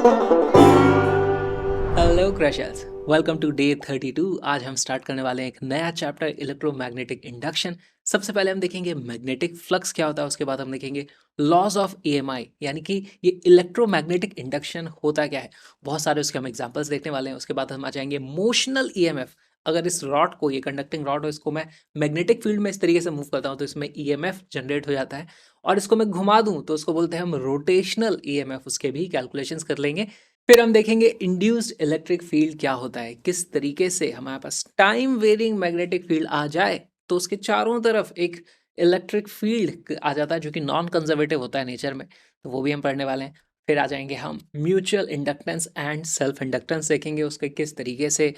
Hello crushers, welcome to day 32। आज हम start करने वाले हैं एक नया चैप्टर इलेक्ट्रोमैग्नेटिक इंडक्शन। सबसे पहले हम देखेंगे मैग्नेटिक फ्लक्स क्या होता है, उसके बाद हम देखेंगे लॉज ऑफ ईएमआई, यानी कि ये इलेक्ट्रोमैग्नेटिक इंडक्शन होता क्या है। बहुत सारे उसके हम एग्जांपल्स देखने वाले हैं। उसके बाद हम आ जाएंगे मोशनल ईएमएफ। अगर इस रॉड को, ये कंडक्टिंग रॉड हो, इसको मैं मैग्नेटिक फील्ड में इस तरीके से मूव करता हूँ तो इसमें ईएमएफ जनरेट हो जाता है। और इसको मैं घुमा दूं तो उसको बोलते हैं हम रोटेशनल ईएमएफ। उसके भी कैलकुलेशंस कर लेंगे। फिर हम देखेंगे इंड्यूस्ड इलेक्ट्रिक फील्ड क्या होता है, किस तरीके से हमारे पास टाइम वेरिंग मैग्नेटिक फील्ड आ जाए तो उसके चारों तरफ एक इलेक्ट्रिक फील्ड आ जाता है जो कि नॉन कंजर्वेटिव होता है नेचर में। तो वो भी हम पढ़ने वाले हैं। फिर आ जाएंगे हम mutual inductance and self inductance देखेंगे, उसके किस तरीके से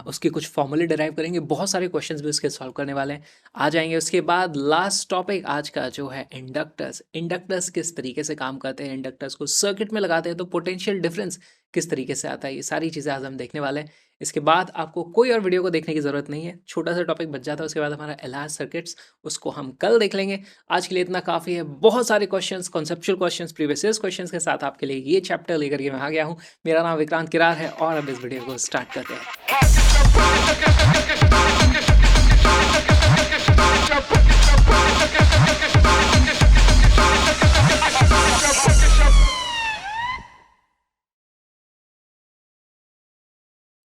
उसके कुछ फॉर्मूले डिराइव करेंगे। बहुत सारे क्वेश्चंस भी उसके सॉल्व करने वाले हैं। आ जाएंगे उसके बाद लास्ट टॉपिक आज का जो है इंडक्टर्स। इंडक्टर्स किस तरीके से काम करते हैं, इंडक्टर्स को सर्किट में लगाते हैं तो पोटेंशियल डिफरेंस किस तरीके से आता है, ये सारी चीज़ें आज हम देखने वाले हैं। इसके बाद आपको कोई और वीडियो को देखने की ज़रूरत नहीं है, छोटा सा टॉपिक बच जाता है। उसके बाद हमारा एलाज सर्किट्स, उसको हम कल देख लेंगे। आज के लिए इतना काफ़ी है। बहुत सारे questions, conceptual questions, previous years questions के साथ आपके लिए ये चैप्टर लेकर के मैं आ गया हूँ। मेरा नाम विक्रांत किरार है और अब इस वीडियो को स्टार्ट करते हैं।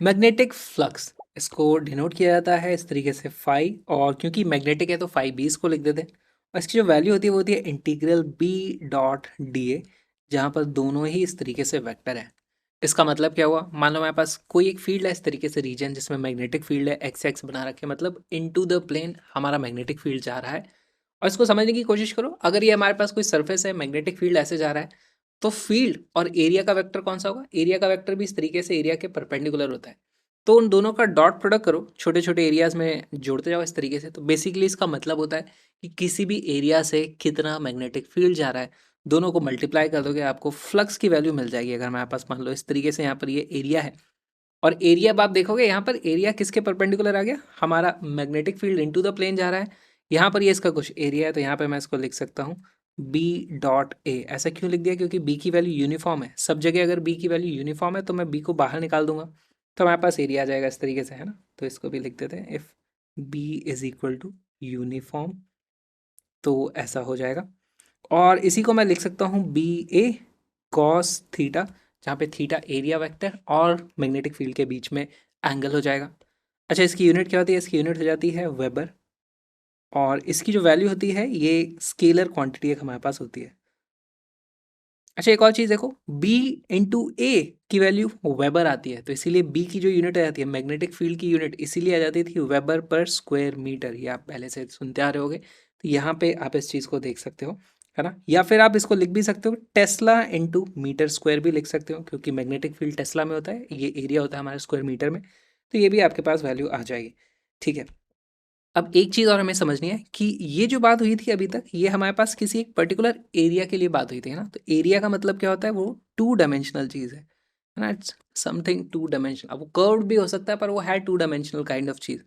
मैग्नेटिक फ्लक्स, इसको डिनोट किया जाता है इस तरीके से फाई, और क्योंकि मैग्नेटिक है तो फाई बी इसको लिख देते हैं। और इसकी जो वैल्यू होती है वो होती है integral B dot D A, जहाँ पर दोनों ही इस तरीके से वेक्टर है। इसका मतलब क्या हुआ, मान लो हमारे पास कोई एक फील्ड है इस तरीके से, रीजन जिसमें मैग्नेटिक फील्ड है, एक्स एक्स बना रखे, मतलब इनटू द प्लेन हमारा मैग्नेटिक फील्ड जा रहा है। और इसको समझने की कोशिश करो, अगर ये हमारे पास कोई सरफेस है, मैग्नेटिक फील्ड ऐसे जा रहा है, तो फील्ड और एरिया का वेक्टर कौन सा होगा, एरिया का वेक्टर भी इस तरीके से एरिया के परपेंडिकुलर होता है। तो उन दोनों का डॉट प्रोडक्ट करो, छोटे छोटे एरियाज में जोड़ते जाओ इस तरीके से। तो बेसिकली इसका मतलब होता है कि किसी भी एरिया से कितना मैग्नेटिक फील्ड जा रहा है, दोनों को मल्टीप्लाई कर दोगे आपको फ्लक्स की वैल्यू मिल जाएगी। अगर हमारे पास मान लो इस तरीके से यहाँ पर ये एरिया है, और एरिया आप देखोगे यहाँ पर एरिया किसके परपेंडिकुलर आ गया, हमारा magnetic field into the plane जा रहा है। यहाँ पर ये इसका कुछ एरिया है, तो यहाँ पर मैं इसको लिख सकता हूँ बी डॉट ए। ऐसा क्यों लिख दिया, क्योंकि बी की वैल्यू यूनिफॉर्म है सब जगह। अगर बी की वैल्यू यूनिफॉर्म है तो मैं बी को बाहर निकाल दूंगा, तो हमारे पास एरिया आ जाएगा इस तरीके से, है ना। तो इसको भी लिख देते हैं, if B is equal to uniform, तो ऐसा हो जाएगा। और इसी को मैं लिख सकता हूँ बी ए कॉस थीटा, जहाँ पे थीटा एरिया वेक्टर और मैग्नेटिक फील्ड के बीच में एंगल हो जाएगा। अच्छा, इसकी यूनिट क्या होती है, इसकी यूनिट हो जाती है वेबर। और इसकी जो वैल्यू होती है ये स्केलर क्वांटिटी एक हमारे पास होती है। अच्छा, एक और चीज़ देखो, b इंटू ए की वैल्यू वेबर आती है, तो इसीलिए b की जो यूनिट आ जाती है मैग्नेटिक फील्ड की यूनिट, इसीलिए आ जाती थी वेबर पर स्क्वायर मीटर। ये आप पहले से सुनते आ रहे होगे, तो यहाँ पे आप इस चीज़ को देख सकते हो, है ना। या फिर आप इसको लिख भी सकते हो टेस्ला इंटू मीटर स्क्वायर भी लिख सकते हो, क्योंकि मैग्नेटिक फील्ड टेस्ला में होता है, ये एरिया होता है हमारे स्क्वायर मीटर में। तो ये भी आपके पास वैल्यू आ जाएगी, ठीक है। अब एक चीज़ और हमें समझनी है कि ये जो बात हुई थी अभी तक, ये हमारे पास किसी एक पर्टिकुलर एरिया के लिए बात हुई थी, है ना। तो एरिया का मतलब क्या होता है, वो टू डायमेंशनल चीज़ है ना। It's something two dimensional. अब वो कर्व्ड भी हो सकता है पर वो है टू डायमेंशनल काइंड ऑफ चीज़।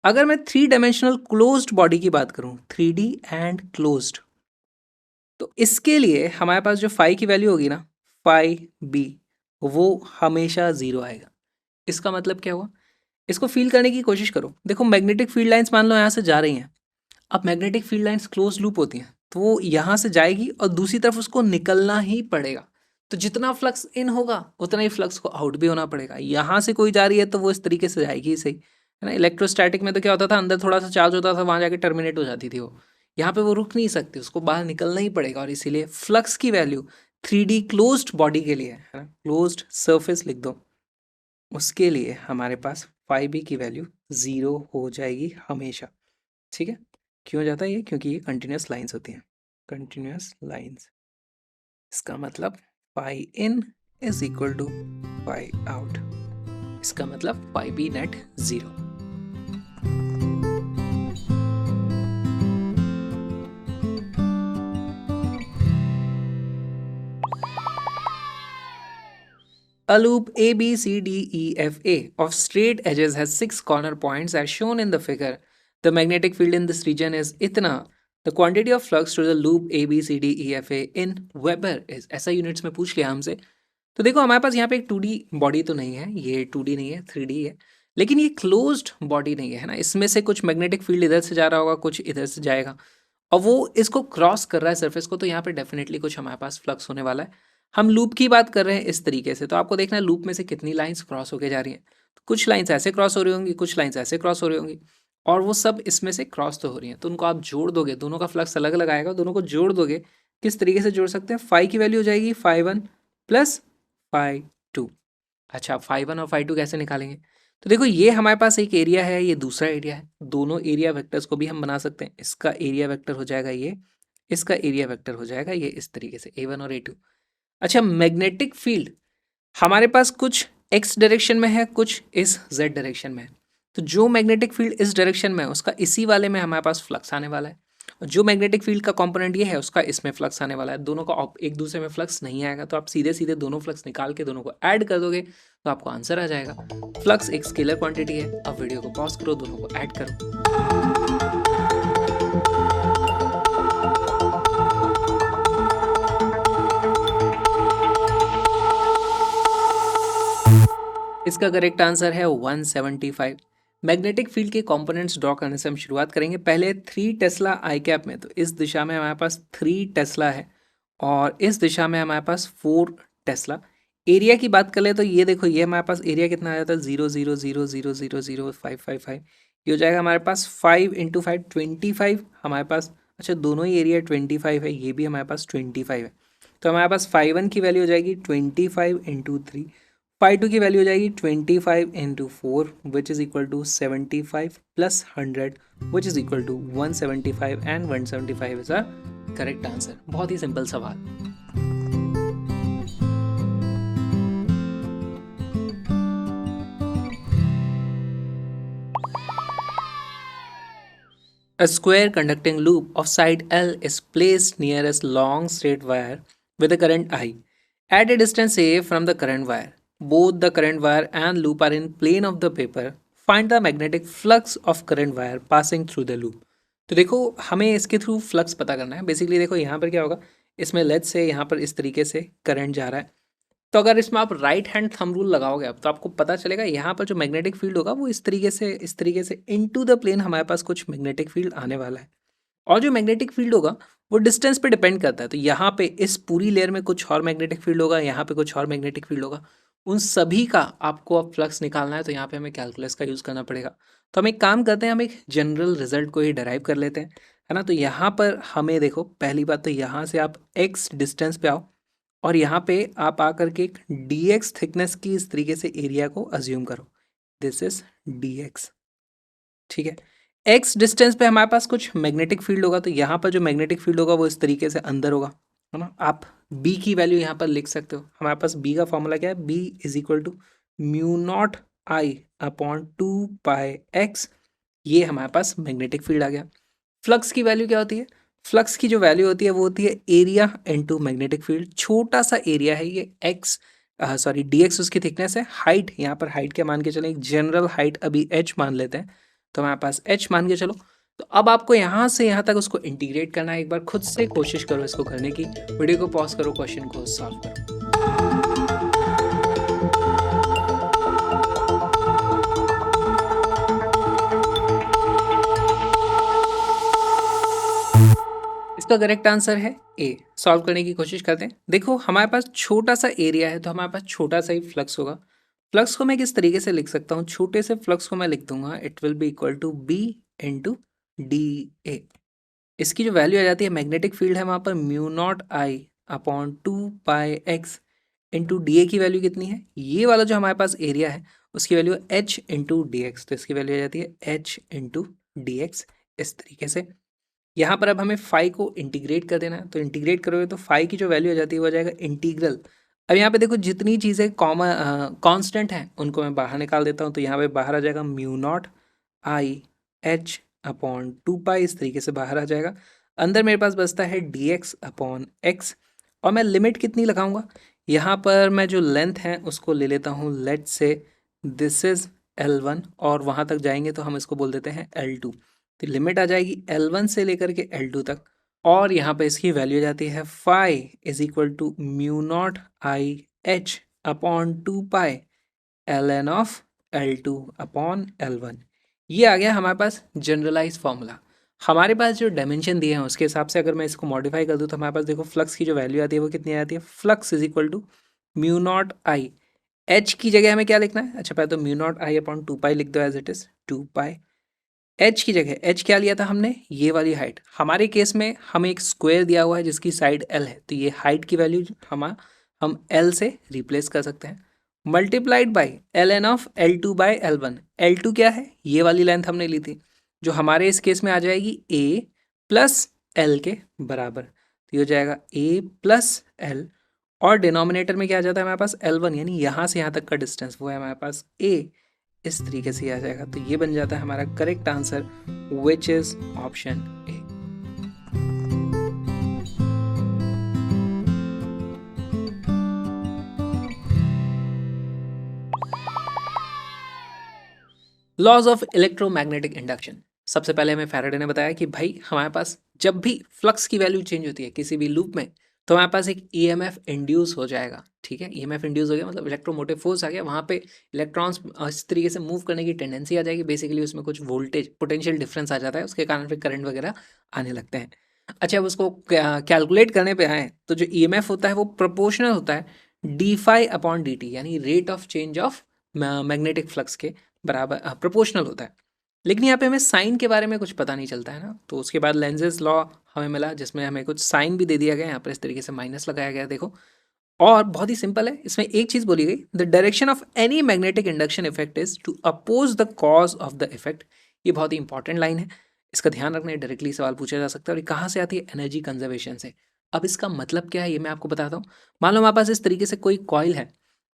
अगर मैं थ्री डायमेंशनल क्लोज्ड बॉडी की बात करूँ, 3D एंड क्लोज्ड, तो इसके लिए हमारे पास जो फाई की वैल्यू होगी ना, फाई बी, वो हमेशा ज़ीरो आएगा। इसका मतलब क्या हुआ, इसको फील करने की कोशिश करो। देखो, मैग्नेटिक फील्ड लाइंस मान लो यहाँ से जा रही हैं। अब magnetic field lines close loop होती हैं, तो वो यहाँ से जाएगी और दूसरी तरफ उसको निकलना ही पड़ेगा। तो जितना फ्लक्स इन होगा उतना ही फ्लक्स को आउट भी होना पड़ेगा। यहाँ से कोई जा रही है तो वो इस तरीके से जाएगी ही सही, है ना। इलेक्ट्रोस्टैटिक में तो क्या होता था, अंदर थोड़ा सा चार्ज होता था, वहाँ जाके टर्मिनेट हो जाती थी वो। यहाँ पे वो रुक नहीं सकती, उसको बाहर निकलना ही पड़ेगा। और इसीलिए फ्लक्स की वैल्यू 3D क्लोज्ड बॉडी के लिए, है ना, क्लोज्ड सरफेस लिख दो, उसके लिए हमारे पास फाइव बी की वैल्यू ज़ीरो हो जाएगी हमेशा, ठीक है। क्यों जाता है ये, क्योंकि ये कंटिन्यूस लाइंस होती हैं, कंटिन्यूस लाइंस। इसका मतलब phi in is equal to phi out. इसका मतलब phi B net zero. A loop ABCDEFA of straight edges has 6 corner points as shown in the figure. The magnetic field in this region is इतना. The quantity of flux through the loop ABCDEFA in Weber is, ऐसा units में पूछ लिया हमसे, तो देखो हमारे पास यहाँ पे एक 2D बॉडी तो नहीं है, ये 2D नहीं है, 3D है, लेकिन ये क्लोज्ड बॉडी नहीं है ना, इसमें से कुछ मैग्नेटिक फील्ड इधर से जा रहा होगा, कुछ इधर से जाएगा और वो इसको क्रॉस कर रहा है सरफेस को, तो यहाँ पे डेफिनेटली कुछ हमारे पास फ्लक्स होने वाला है। हम लूप की बात कर रहे हैं इस तरीके से, तो आपको देखना है लूप में से कितनी लाइंस क्रॉस होके जा रही हैं। तो कुछ लाइंस ऐसे क्रॉस हो रही होंगी, कुछ लाइंस ऐसे क्रॉस हो रही होंगी, और वो सब इसमें से क्रॉस तो हो रही हैं, तो उनको आप जोड़ दोगे, दोनों का फ्लक्स अलग अलग आएगा, दोनों को जोड़ दोगे। किस तरीके से जोड़ सकते हैं? फाई की वैल्यू हो जाएगी phi one plus phi two. अच्छा, फाई वन और फाई टू कैसे निकालेंगे? तो देखो ये हमारे पास एक एरिया है, ये दूसरा एरिया है, दोनों एरिया वेक्टर्स को भी हम बना सकते हैं। इसका एरिया वेक्टर हो जाएगा ये, इसका एरिया वेक्टर हो जाएगा ये, इस तरीके से A1 और A2। अच्छा, मैग्नेटिक फील्ड हमारे पास कुछ एक्स डायरेक्शन में है, कुछ इस जेड डायरेक्शन में है। तो जो मैग्नेटिक फील्ड इस डायरेक्शन में है उसका इसी वाले में हमारे पास फ्लक्स आने वाला है, और जो मैग्नेटिक फील्ड का कंपोनेंट ये है उसका इसमें फ्लक्स आने वाला है। दोनों का एक दूसरे में फ्लक्स नहीं आएगा, तो आप सीधे सीधे दोनों फ्लक्स निकाल के दोनों को ऐड कर दोगे तो आपको आंसर आ जाएगा। फ्लक्स एक स्केलर क्वांटिटी है। अब वीडियो को पॉज करो, दोनों को ऐड करो। इसका करेक्ट आंसर है 175। मैग्नेटिक फील्ड के कंपोनेंट्स ड्रॉ करने से हम शुरुआत करेंगे। पहले 3 टेस्ला आई कैप में, तो इस दिशा में हमारे पास 3 टेस्ला है और इस दिशा में हमारे पास 4 टेस्ला। एरिया की बात करें तो ये देखो, ये हमारे पास एरिया कितना आ जाता है 0.000000555। ये हो जाएगा हमारे पास 5 इंटू 5 25 हमारे पास। अच्छा, दोनों ही एरिया 25 है, ये भी हमारे पास 25 है, तो हमारे पास फाई वन की वैल्यू हो जाएगी 25 इंटू 3, फाई टू की वैल्यू हो जाएगी 25 into 4 which is equal to 75 plus 100 which is equal to 175, and 175 is a correct answer. बहुत ही सिंपल सवाल। A square conducting loop of side L is placed near a long straight wire with a current I at a distance A from the current wire. Both the current wire and loop are in plane of the paper. Find the magnetic flux of current wire passing through the loop. तो देखो हमें इसके through flux पता करना है। Basically देखो यहाँ पर क्या होगा, इसमें लेट्स से यहाँ पर इस तरीके से करंट जा रहा है, तो अगर इसमें आप राइट हैंड थंब रूल लगाओगे अब, तो आपको पता चलेगा यहाँ पर जो मैग्नेटिक फील्ड होगा वो इस तरीके से इनटू द प्लेन हमारे पास कुछ मैग्नेटिक फील्ड आने वाला है। और जो मैग्नेटिक फील्ड होगा वो डिस्टेंस पे डिपेंड करता है, तो यहाँ पे इस पूरी लेयर में कुछ और मैग्नेटिक फील्ड होगा, यहाँ पे कुछ और मैग्नेटिक फील्ड होगा, उन सभी का आपको अब फ्लक्स निकालना है, तो यहाँ पे हमें कैलकुलस का यूज़ करना पड़ेगा। तो हम एक काम करते हैं, हम एक जनरल रिजल्ट को ही डराइव कर लेते हैं, है ना। तो यहाँ पर हमें देखो, पहली बात तो यहाँ से आप एक्स डिस्टेंस पे आओ और यहाँ पे आप आकर के एक dx थिकनेस की इस तरीके से एरिया को अज्यूम करो, दिस इज dx, ठीक है। x डिस्टेंस पे हमारे पास कुछ मैग्नेटिक फील्ड होगा, तो यहाँ पर जो मैग्नेटिक फील्ड होगा वो इस तरीके से अंदर होगा, है ना। आप b की वैल्यू यहाँ पर लिख सकते हो। हमारे पास b का फॉर्मूला क्या है, b is equal to mu naught I upon 2πx। ये हमारे पास मैग्नेटिक फील्ड आ गया। फ्लक्स की वैल्यू क्या होती है? फ्लक्स की जो वैल्यू होती है वो होती है एरिया इनटू मैग्नेटिक फील्ड। छोटा सा एरिया है ये एक्स, सॉरी dx उसकी थिकनेस है। हाइट, यहाँ पर हाइट क्या मान के चलें, एक जनरल हाइट अभी h मान लेते हैं, तो हमारे पास h मान के चलो। तो अब आपको यहाँ से यहाँ तक उसको इंटीग्रेट करना है। एक बार खुद से कोशिश करो इसको करने की, वीडियो को पॉज करो, क्वेश्चन को सॉल्व करो। इसका करेक्ट आंसर है ए। सॉल्व करने की कोशिश करते हैं। देखो हमारे पास छोटा सा एरिया है, तो हमारे पास छोटा सा ही फ्लक्स होगा। फ्लक्स को मैं किस तरीके से लिख सकता हूँ, छोटे से फ्लक्स को मैं लिख दूंगा, it will be equal to B into D A. इसकी जो वैल्यू आ जाती है, मैग्नेटिक फील्ड है वहाँ पर mu naught I upon 2πx into D ए की वैल्यू कितनी है, ये वाला जो हमारे पास एरिया है उसकी value h into D x, तो इसकी वैल्यू आ जाती है h इंटू डी एक्स। इस तरीके से यहाँ पर अब हमें फाई को इंटीग्रेट कर देना है, तो इंटीग्रेट करोगे तो फाई की जो वैल्यू आ जाती है वो आ जाएगा इंटीग्रल। अब यहाँ पे देखो जितनी चीज़ें कॉमन कांस्टेंट हैं उनको मैं बाहर निकाल देता हूँ, तो यहाँ पे बाहर आ जाएगा mu naught I H upon 2π, इस तरीके से बाहर आ जाएगा। अंदर मेरे पास बचता है dx अपॉन एक्स, और मैं लिमिट कितनी लगाऊंगा, यहाँ पर मैं जो लेंथ है उसको ले लेता हूँ, लेट से दिस इज L1 और वहाँ तक जाएंगे तो हम इसको बोल देते हैं L2। तो लिमिट आ जाएगी L1 से लेकर के L2 तक, और यहाँ पे इसकी वैल्यू आ जाती है phi is equal to mu naught I H upon 2 pi ln of L2 upon L1। ये आ गया हमारे पास जनरलाइज फॉर्मूला। हमारे पास जो डायमेंशन दिए हैं उसके हिसाब से अगर मैं इसको मॉडिफाई कर दूं तो हमारे पास देखो फ्लक्स की जो वैल्यू आती है वो कितनी आती है, flux is equal to mu naught I. H की जगह हमें क्या लिखना है, अच्छा पहले तो mu naught I upon 2 pi लिख दो as it is 2 pi. H की जगह एच क्या लिया था हमने, ये वाली हाइट। हमारे केस में हमें एक स्क्वायर दिया हुआ है जिसकी साइड एल है, तो ये हाइट की वैल्यू हम एल से रिप्लेस कर सकते हैं। Multiplied by l n of L2 by L1। L2 क्या है, ये वाली लेंथ हमने ली थी, जो हमारे इस केस में आ जाएगी ए प्लस एल के बराबर। तो ये हो जाएगा ए प्लस एल, और डिनोमिनेटर में क्या आ जाता है हमारे पास L1, यानी यहाँ से यहाँ तक का डिस्टेंस वो है हमारे पास ए। इस तरीके से आ जाएगा, तो ये बन जाता है हमारा correct answer which is option A. Laws of electromagnetic induction. सबसे पहले हमें फैराडे ने बताया कि भाई हमारे पास जब भी फ्लक्स की वैल्यू चेंज होती है किसी भी लूप में, तो हमारे पास एक ईएमएफ इंड्यूस हो जाएगा। ठीक है, ईएमएफ इंड्यूस हो गया मतलब इलेक्ट्रोमोटिव फोर्स आ गया, वहाँ पे इलेक्ट्रॉन्स इस तरीके से मूव करने की टेंडेंसी आ जाएगी। बेसिकली उसमें कुछ वोल्टेज पोटेंशियल डिफरेंस आ जाता है, उसके कारण फिर करंट वगैरह आने लगते हैं। अच्छा, अब उसको कैलकुलेट करने पे आए तो जो ईएमएफ होता है वो प्रोपोर्शनल होता है D phi upon D T, यानी rate of change of magnetic flux के बराबर प्रोपोर्शनल होता है। लेकिन यहाँ पे हमें साइन के बारे में कुछ पता नहीं चलता है ना, तो उसके बाद लेंजेस लॉ हमें मिला जिसमें हमें कुछ साइन भी दे दिया गया, यहाँ पर इस तरीके से माइनस लगाया गया देखो। और बहुत ही सिंपल है, इसमें एक चीज़ बोली गई, the direction of any magnetic induction effect is to oppose the cause of the effect. ये बहुत ही इंपॉर्टेंट लाइन है, इसका ध्यान रखना है, डायरेक्टली सवाल पूछा जा सकता है। और ये कहाँ से आती है, एनर्जी कंजर्वेशन से। अब इसका मतलब क्या है ये मैं आपको बताता हूँ। मान लो हमारे पास इस तरीके से कोई कॉइल है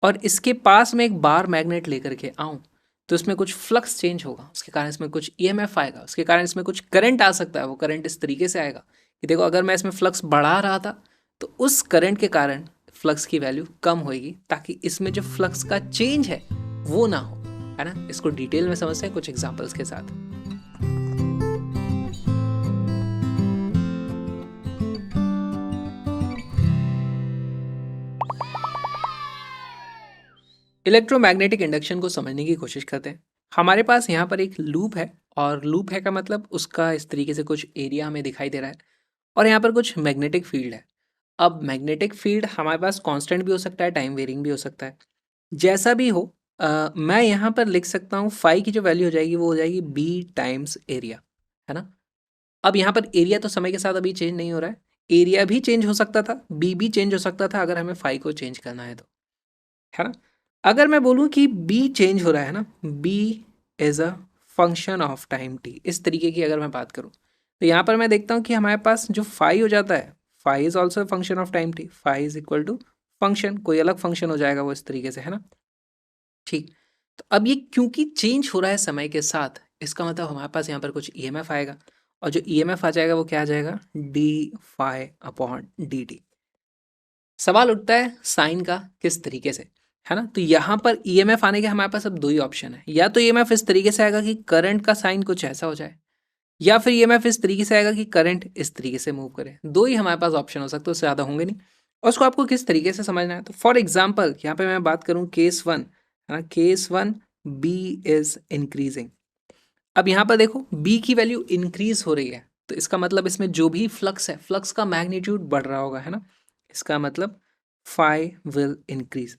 और इसके पास में एक बार मैग्नेट लेकर के आऊँ, तो इसमें कुछ फ्लक्स चेंज होगा, उसके कारण इसमें कुछ ईएमएफ आएगा, उसके कारण इसमें कुछ करंट आ सकता है। वो करंट इस तरीके से आएगा कि देखो, अगर मैं इसमें फ्लक्स बढ़ा रहा था तो उस करंट के कारण फ्लक्स की वैल्यू कम होएगी, ताकि इसमें जो फ्लक्स का चेंज है वो ना हो, है ना। इसको डिटेल में समझते हैं कुछ एग्जांपल्स के साथ। इलेक्ट्रोमैग्नेटिक इंडक्शन को समझने की कोशिश करते हैं। हमारे पास यहाँ पर एक लूप है, और लूप है का मतलब उसका इस तरीके से कुछ एरिया हमें दिखाई दे रहा है, और यहाँ पर कुछ मैग्नेटिक फील्ड है। अब मैग्नेटिक फील्ड हमारे पास कांस्टेंट भी हो सकता है, टाइम वेरिंग भी हो सकता है। जैसा भी हो, मैं यहाँ पर लिख सकता हूँ फाई की जो वैल्यू हो जाएगी वो हो जाएगी बी टाइम्स एरिया, है ना। अब यहाँ पर एरिया तो समय के साथ अभी चेंज नहीं हो रहा है, एरिया भी चेंज हो सकता था, बी भी चेंज हो सकता था अगर हमें फाई को चेंज करना है तो, है ना। अगर मैं बोलूँ कि बी चेंज हो रहा है ना, B is a function of time t, इस तरीके की अगर मैं बात करूँ, तो यहाँ पर मैं देखता हूँ कि हमारे पास जो फाई हो जाता है, phi is also function of time t, phi is equal to function, कोई अलग फंक्शन हो जाएगा वो इस तरीके से, है ना। ठीक, तो अब ये क्योंकि चेंज हो रहा है समय के साथ, इसका मतलब हमारे पास यहाँ पर कुछ ईएमएफ आएगा, और जो ईएमएफ आ जाएगा वो क्या आ जाएगा, d phi upon D t. सवाल उठता है साइन का किस तरीके से, है ना। तो यहाँ पर ईएमएफ आने के हमारे पास अब दो ही ऑप्शन है, या तो ईएमएफ इस तरीके से आएगा कि करंट का साइन कुछ ऐसा हो जाए, या फिर ईएमएफ इस तरीके से आएगा कि करंट इस तरीके से मूव करे। दो ही हमारे पास ऑप्शन हो सकते हैं, उससे ज़्यादा होंगे नहीं। और उसको आपको किस तरीके से समझना है, तो फॉर एग्जाम्पल यहाँ पे मैं बात करूँ केस 1, है ना, केस 1 बी इज इंक्रीजिंग। अब यहाँ पर देखो बी की वैल्यू इंक्रीज हो रही है, तो इसका मतलब इसमें जो भी फ्लक्स है, फ्लक्स का मैग्नीट्यूड बढ़ रहा होगा, है ना। इसका मतलब फाई विल इंक्रीज।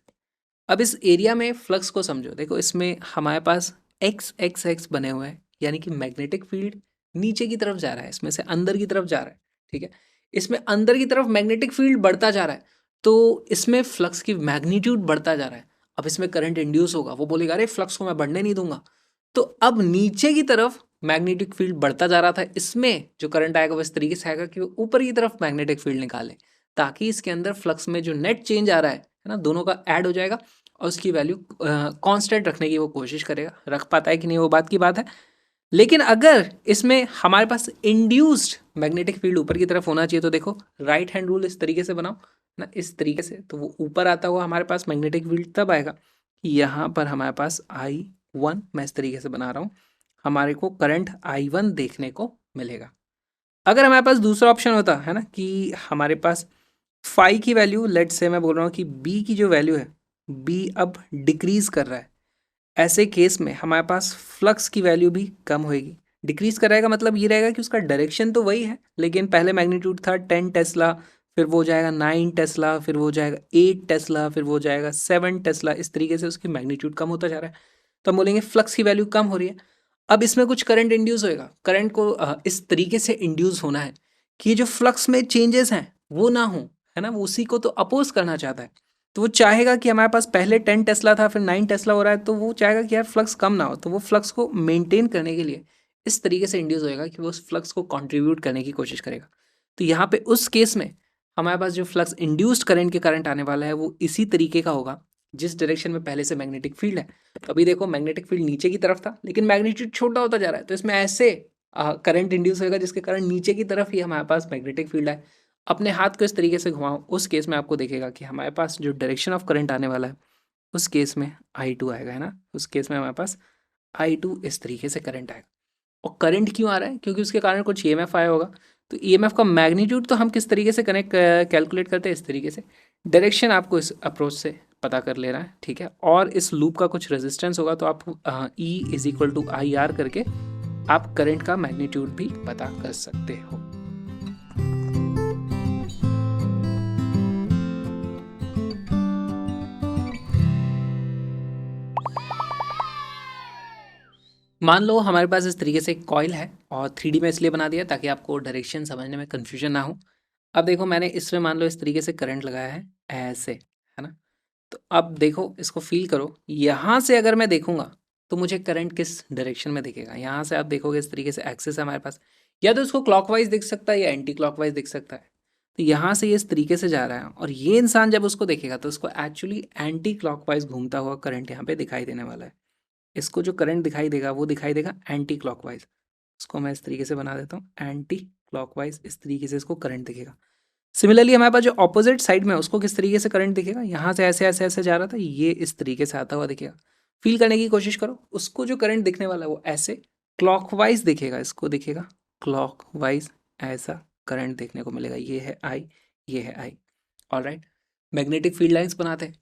अब इस एरिया में फ्लक्स को समझो, देखो इसमें हमारे पास एक्स एक्स एक्स बने हुए हैं, यानी कि मैग्नेटिक फील्ड नीचे की तरफ जा रहा है, इसमें से अंदर की तरफ जा रहा है। ठीक है, इसमें अंदर की तरफ मैग्नेटिक फील्ड बढ़ता जा रहा है, तो इसमें फ्लक्स की मैग्नीट्यूड बढ़ता जा रहा है। अब इसमें करंट इंड्यूस होगा, वो बोलेगा अरे फ्लक्स को मैं बढ़ने नहीं दूंगा। तो अब नीचे की तरफ मैग्नेटिक फील्ड बढ़ता जा रहा था, इसमें जो करंट आएगा वो इस तरीके से आएगा कि वो ऊपर की तरफ मैग्नेटिक फील्ड निकाले, ताकि इसके अंदर फ्लक्स में जो नेट चेंज आ रहा है ना, दोनों का ऐड हो जाएगा, और उसकी वैल्यू कांस्टेंट रखने की वो कोशिश करेगा। रख पाता है कि नहीं वो बात की बात है। लेकिन अगर इसमें हमारे पास इंड्यूस्ड मैग्नेटिक फील्ड ऊपर की तरफ होना चाहिए, तो देखो राइट हैंड रूल इस तरीके से बनाओ ना, इस तरीके से, तो वो ऊपर आता हुआ हमारे पास मैग्नेटिक फील्ड तब आएगा कि यहाँ पर हमारे पास I1, मैं इस तरीके से बना रहा हूँ, हमारे को करंट I1 देखने को मिलेगा। अगर हमारे पास दूसरा ऑप्शन होता है ना कि हमारे पास फाई की वैल्यू, लेट से मैं बोल रहा हूँ कि बी की जो वैल्यू है बी अब डिक्रीज कर रहा है, ऐसे केस में हमारे पास फ्लक्स की वैल्यू भी कम होएगी। डिक्रीज कर रहेगा मतलब ये रहेगा कि उसका डायरेक्शन तो वही है, लेकिन पहले मैग्नीट्यूड था 10 टेस्ला, फिर वो जाएगा 9 टेस्ला, फिर वो जाएगा 8 टेस्ला, फिर वो जाएगा 7 टेस्ला, इस तरीके से उसकी मैग्नीट्यूड कम होता जा रहा है। तो हम बोलेंगे फ्लक्स की वैल्यू कम हो रही है। अब इसमें कुछ करंट इंड्यूस होएगा, करंट को इस तरीके से इंड्यूस होना है कि जो फ्लक्स में चेंजेस हैं वो ना हो, है ना, वो उसी को तो अपोज करना चाहता है। तो वो चाहेगा कि हमारे पास पहले 10 टेस्ला था, फिर 9 टेस्ला हो रहा है, तो वो चाहेगा कि यार फ्लक्स कम ना हो, तो वो फ्लक्स को मेंटेन करने के लिए इस तरीके से इंड्यूस होएगा कि वो उस फ्लक्स को कंट्रीब्यूट करने की कोशिश करेगा। तो यहाँ पे उस केस में हमारे पास जो फ्लक्स इंड्यूस्ड करंट के करंट आने वाला है वो इसी तरीके का होगा जिस डायरेक्शन में पहले से मैग्नेटिक फील्ड है। तो अभी देखो मैग्नेटिक फील्ड नीचे की तरफ था, लेकिन मैग्नीट्यूड छोटा होता जा रहा है, तो इसमें ऐसे करंट इंड्यूस होगा जिसके कारण नीचे की तरफ ही हमारे पास मैग्नेटिक फील्ड है। अपने हाथ को इस तरीके से घुमाओ, उस केस में आपको देखेगा कि हमारे पास जो डायरेक्शन ऑफ करंट आने वाला है उस केस में I2 आएगा, है ना। उस केस में हमारे पास I2 इस तरीके से करंट आएगा। और करंट क्यों आ रहा है? क्योंकि उसके कारण कुछ ईएमएफ आया होगा। तो ईएमएफ का मैग्नीट्यूड तो हम किस तरीके से कनेक्ट कैलकुलेट करते हैं, इस तरीके से। डायरेक्शन आपको इस अप्रोच से पता कर लेना है, ठीक है। और इस लूप का कुछ रेजिस्टेंस होगा, तो आप E is equal to I R करके आप करंट का मैग्नीट्यूड भी पता कर सकते हो। मान लो हमारे पास इस तरीके से एक कॉइल है, और 3D में इसलिए बना दिया ताकि आपको डायरेक्शन समझने में कन्फ्यूजन ना हो। अब देखो मैंने इसमें मान लो इस तरीके से करंट लगाया है ऐसे, है ना। तो अब देखो इसको फील करो, यहाँ से अगर मैं देखूंगा तो मुझे करंट किस डायरेक्शन में दिखेगा। यहाँ से आप देखोगे इस तरीके से एक्सिस है हमारे पास, या तो इसको क्लॉकवाइज दिख सकता है या एंटी क्लॉकवाइज दिख सकता है। तो यहाँ से ये इस तरीके से जा रहा है, और ये इंसान जब उसको देखेगा तो उसको एक्चुअली एंटी क्लॉकवाइज घूमता हुआ करंट यहाँ पे दिखाई देने वाला है। इसको जो करंट दिखाई देगा वो दिखाई देगा एंटी क्लॉकवाइज। इसको मैं इस तरीके से बना देता हूँ, एंटी क्लॉकवाइज इस तरीके से इसको करंट दिखेगा। सिमिलरली हमारे पास जो ऑपोजिट साइड में उसको किस तरीके से करंट दिखेगा, यहाँ से ऐसे ऐसे ऐसे जा रहा था, ये इस तरीके से आता हुआ दिखेगा। फील करने की कोशिश करो, उसको जो करंट दिखने वाला है वो ऐसे क्लॉकवाइज दिखेगा, इसको दिखेगा क्लॉकवाइज, ऐसा करंट देखने को मिलेगा। ये है आई, ये है आई। ऑलराइट, मैग्नेटिक फील्ड लाइंस बनाते हैं।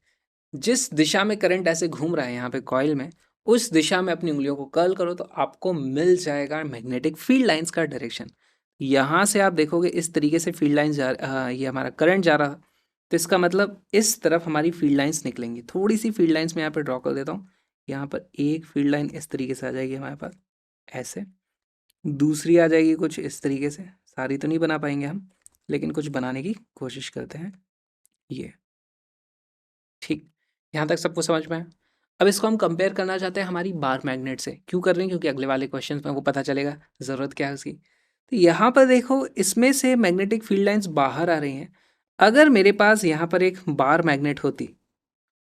जिस दिशा में करंट ऐसे घूम रहा है यहाँ पे कॉइल में, उस दिशा में अपनी उंगलियों को कर्ल करो तो आपको मिल जाएगा मैग्नेटिक फील्ड लाइंस का डायरेक्शन। यहाँ से आप देखोगे इस तरीके से फील्ड लाइंस ये हमारा करंट जा रहा, तो इसका मतलब इस तरफ हमारी फील्ड लाइंस निकलेंगी। थोड़ी सी फील्ड लाइंस मैं यहाँ पे ड्रॉ कर देता हूँ। यहाँ पर एक फील्ड लाइन इस तरीके से आ जाएगी हमारे पास ऐसे, दूसरी आ जाएगी कुछ इस तरीके से। सारी तो नहीं बना पाएंगे हम, लेकिन कुछ बनाने की कोशिश करते हैं। ये ठीक, यहाँ तक सबको समझ में आया। अब इसको हम कंपेयर करना चाहते हैं हमारी बार मैग्नेट से। क्यों कर रहे हैं? क्योंकि अगले वाले क्वेश्चन में वो पता चलेगा ज़रूरत क्या है उसकी। तो यहाँ पर देखो इसमें से मैग्नेटिक फील्ड लाइंस बाहर आ रही हैं। अगर मेरे पास यहाँ पर एक बार मैग्नेट होती